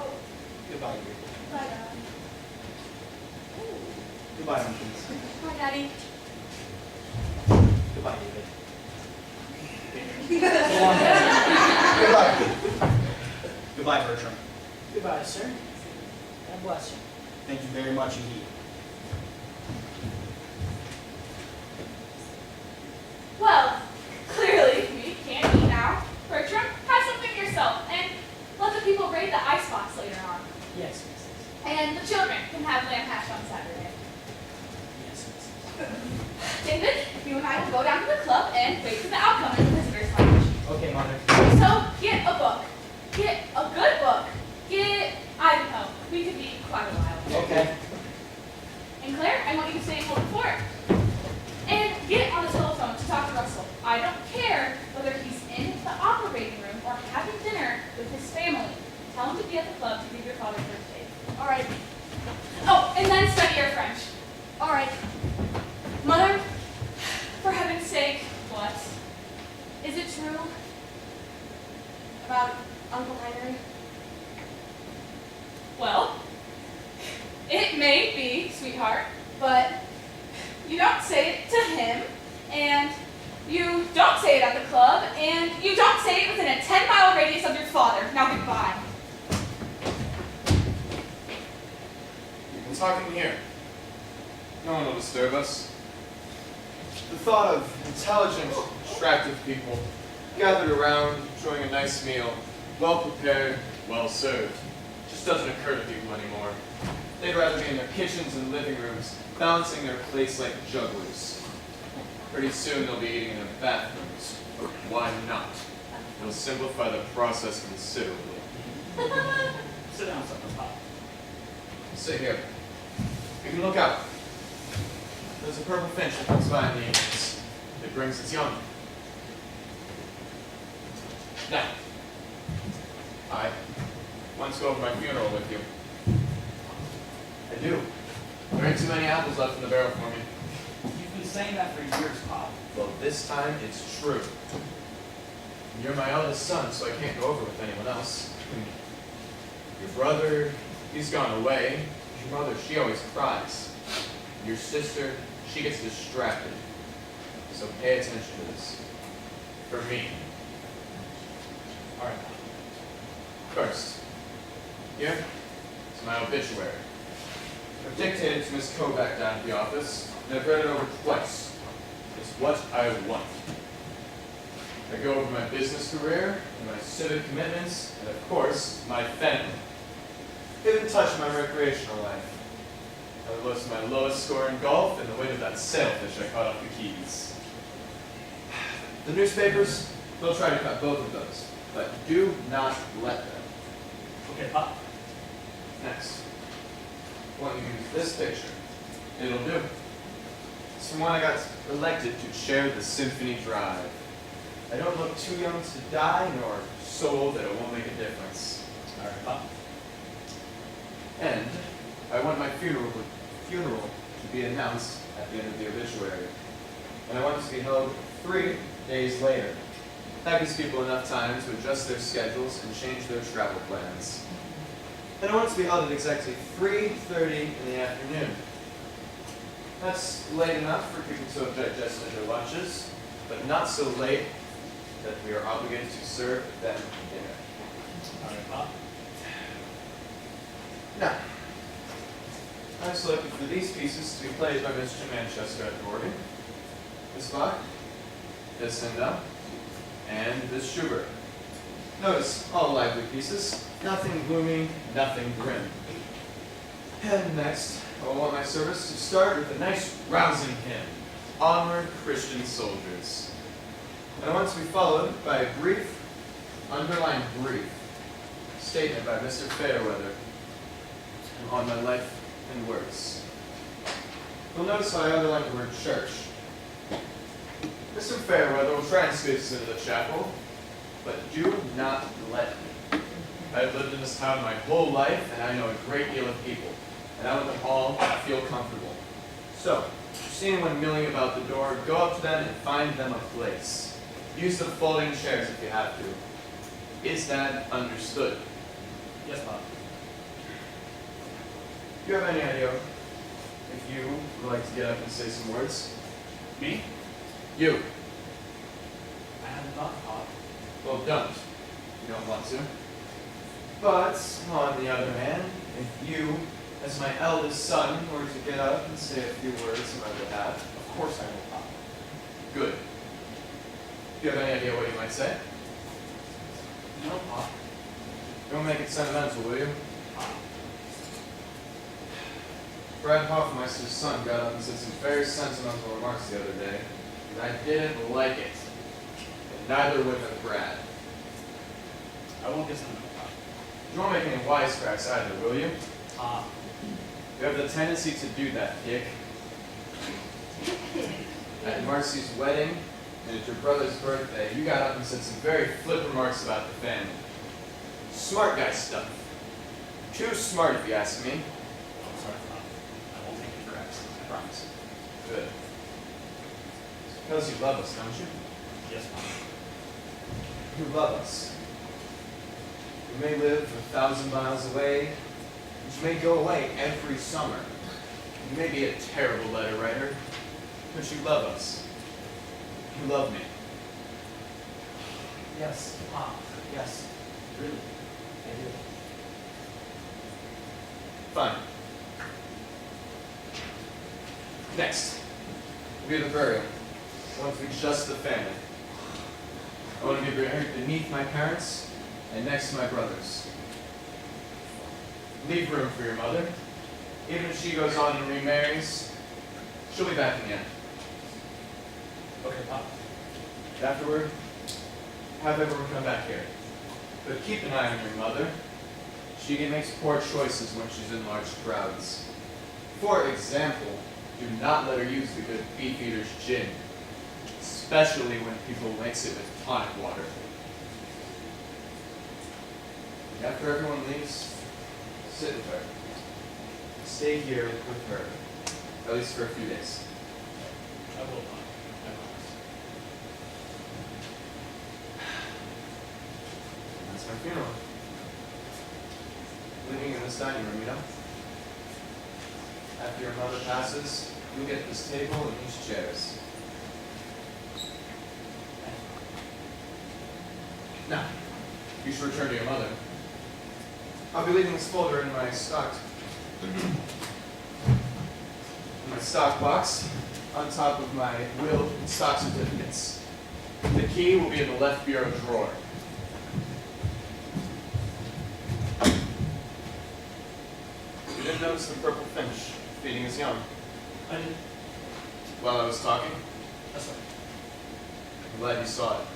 Oh. Goodbye, dear. Bye, Dad. Goodbye, monkeys. Bye, Daddy. Goodbye, David. Goodbye. Goodbye, Bertram. Goodbye, sir. God bless you. Thank you very much indeed. Well, clearly we can't eat now. Bertram, have something yourself, and let the people raid the icebox later on. Yes, miss. And the children can have lamb hash on Saturday. Yes, miss. David, you and I will go down to the club and wait for the outcome in the visitors' lounge. Okay, Mother. So, get a book. Get a good book. Get Idaho. We could be quite a while. Okay. And Claire, I want you to stay hold the fort. And get on the telephone to talk to Russell. I don't care whether he's in the operating room or having dinner with his family. Tell him to be at the club to give your father first aid. All right. Oh, and then study your French. All right. Mother, for heaven's sake, what? Is it true? About Uncle Henry. Well, it may be, sweetheart, but you don't say it to him, and you don't say it at the club, and you don't say it within a 10-mile radius of your father. Now goodbye. You can talk in here. No one will disturb us. The thought of intelligent, attractive people gathered around, enjoying a nice meal, well prepared, well served, just doesn't occur to people anymore. They'd rather be in their kitchens and living rooms, balancing their plates like jugglers. Pretty soon they'll be eating in their bathrooms. Why not? It'll simplify the process considerably. Sit down, son. Let's talk. Sit here. You can look out. There's a purple finch that comes by in the evenings. It brings its young. Now, I want to go over my funeral with you. I do. There ain't too many apples left in the barrel for me. You've been saying that for years, Pop. Well, this time it's true. You're my eldest son, so I can't go over with anyone else. Your brother, he's gone away. Your mother, she always cries. Your sister, she gets distracted. So pay attention to this. For me. All right. First, here is my obituary. I've dictated to Miss Kovac down at the office, and I've read it over twice. It's what I want. I go over my business career, and my civic commitments, and of course, my family. They didn't touch my recreational life. I list my lowest score in golf and the weight of that sailfish I caught off the Keys. The newspapers, they'll try to cut both of those, but do not let them. Okay, Pop. Next, I want you to use this picture. It'll do. It's from when I got elected to chair the Symphony Drive. I don't look too young to die, nor so old that it won't make a difference. All right, Pop. And I want my funeral to be announced at the end of the obituary. And I want it to be held 3 days later. That gives people enough time to adjust their schedules and change their travel plans. And I want it to be held at exactly 3:30 in the afternoon. That's late enough for people to have digested their lunches, but not so late that we are obligated to serve them dinner. All right, Pop. Now, I selected for these pieces to be played by Mr. Manchester at the organ, Miss Bach, this Sindel, and this Schubert. Notice, all lively pieces, nothing gloomy, nothing grim. And next, I want my service to start with a nice rousing hymn, Onward, Christian Soldiers. And I want it to be followed by a brief, underlined brief, statement by Mr. Fairweather on my life and works. You'll notice how I underlined the word church. Mr. Fairweather will try and squeeze us into the chapel, but do not let me. I've lived in this town my whole life, and I know a great deal of people, and I want them all to feel comfortable. So, if you see anyone milling about the door, go up to them and find them a place. Use the folding chairs if you have to. Is that understood? Yes, Pop. Do you have any idea if you would like to get up and say some words? Me? You. I haven't thought, Pop. Well, don't. You don't want to. But, on the other hand, if you, as my eldest son, were to get up and say a few words on my behalf, Of course I will, Pop. good. Do you have any idea what you might say? No, Pop. Don't make it sentimental, will you? Pop. Brad Hoffmeister's son got up and said some very sentimental remarks the other day, and I didn't like it. And neither would have Brad. I won't get sentimental, Pop. You won't make any wisecracks either, will you? Pop. You have the tendency to do that, Dick. At Marcy's wedding and at your brother's birthday, you got up and said some very flip remarks about the family. Smart guy stuff. Too smart, if you ask me. I'm sorry, Pop. I won't take any cracks. I promise. Good. It's because you love us, don't you? Yes, Pop. You love us. You may live 1,000 miles away, and you may go away every summer. You may be a terrible letter writer, but you love us. You love me. Yes, Pop. Yes. Really. I do. Fine. Next, will be the burial. I want to be just the family. I want to be buried beneath my parents and next to my brothers. Leave room for your mother. Even if she goes on and remarries, she'll be back in the end. Okay, Pop. And afterward, have everyone come back here. But keep an eye on your mother. She makes poor choices when she's in large crowds. For example, do not let her use the good Beefeater's gin, especially when people mix it with tonic water. And after everyone leaves, sit with her. stay here with her, at least for a few days. I will not. I promise. That's my funeral. Living in this dining room, you know? After your mother passes, you'll get this table and these chairs. Now, you should return to your mother. I'll be leaving this folder in my stock box on top of my will and stock certificates. The key will be in the left bureau drawer. You didn't notice the purple finch feeding his young I didn't. while I was talking? That's right. I'm glad you saw it.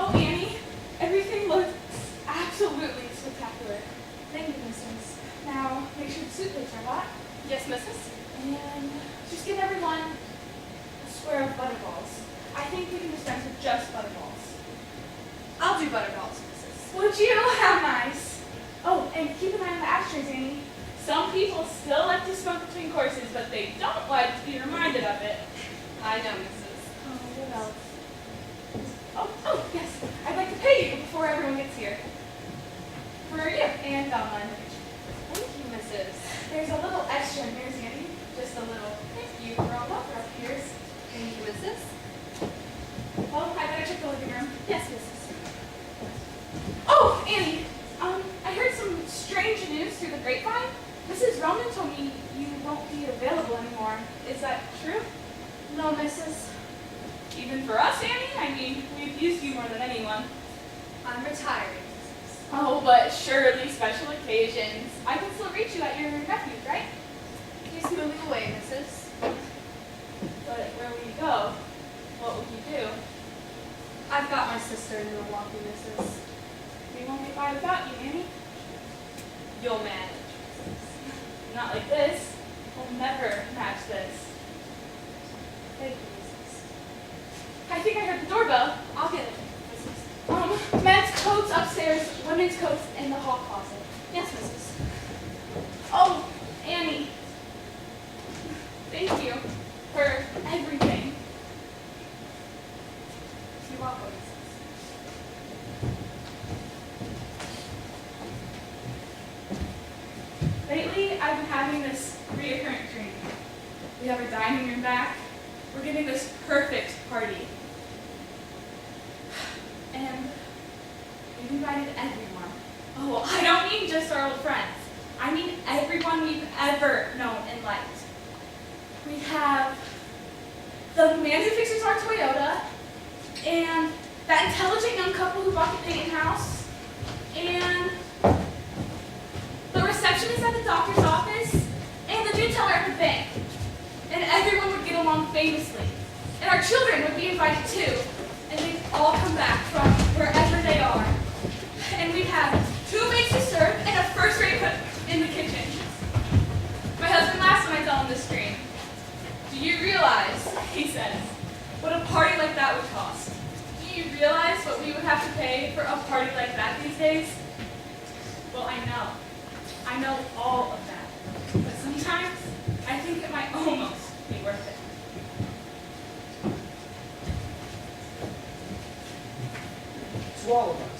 Oh, Annie, everything looks absolutely spectacular. Thank you, Mrs. Now, make sure the soup plates are hot, Yes, Mrs. and just give everyone a square of butterballs. I think we can dispense with just butterballs. I'll do butterballs, Mrs. Would you? How nice. Oh, and keep an eye on the ashtrays, Annie. Some people still like to smoke between courses, but they don't like to be reminded of it. I know, Mrs. Oh, what else? Oh, yes. I'd like to pay you before everyone gets here. For you and Velma in the kitchen. Thank you, Mrs. There's a little extra in yours, Annie. Just a little. Thank you for all that up yours. Thank you, Mrs. Well, I better check the living room. Yes, Mrs. Oh, Annie. I heard some strange news through the grapevine. Mrs. Roman told me you won't be available anymore. Is that true? No, Mrs. Even for us, Annie? I mean, we've used you more than anyone. I'm retiring, Mrs. Oh, but surely special occasions. I can still reach you at your nephew's, right? He's moving away, Mrs. But where will you go? What will you do? I've got my sister in Milwaukee, Mrs. We won't get by without you, Annie. You'll manage. Not like this. We'll never match this. Thank you, Mrs. I think I heard the doorbell. I'll get it, Mrs. Men's coats upstairs, women's coats in the hall closet. Yes, Mrs. Oh, Annie. Thank you for everything. You're welcome, Mrs. Lately, I've been having this reoccurring dream. We have our dining room back. We're giving this perfect party. And we've invited everyone. Oh, I don't mean just our old friends. I mean everyone we've ever known and liked. We have the man who fixes our Toyota, and that intelligent young couple who bought the Peyton house, and the receptionist at the doctor's office, and the new teller at the bank. And everyone would get along famously. And our children would be invited too. And they'd all come back from wherever they are. And we'd have 2 maids to serve and a first-rate cook in the kitchen. My husband laughs when I tell him this dream. Do you realize, he says, what a party like that would cost? Do you realize what we would have to pay for a party like that these days? Well, I know. I know all of that. But sometimes, I think it might almost be worth it. To all of us,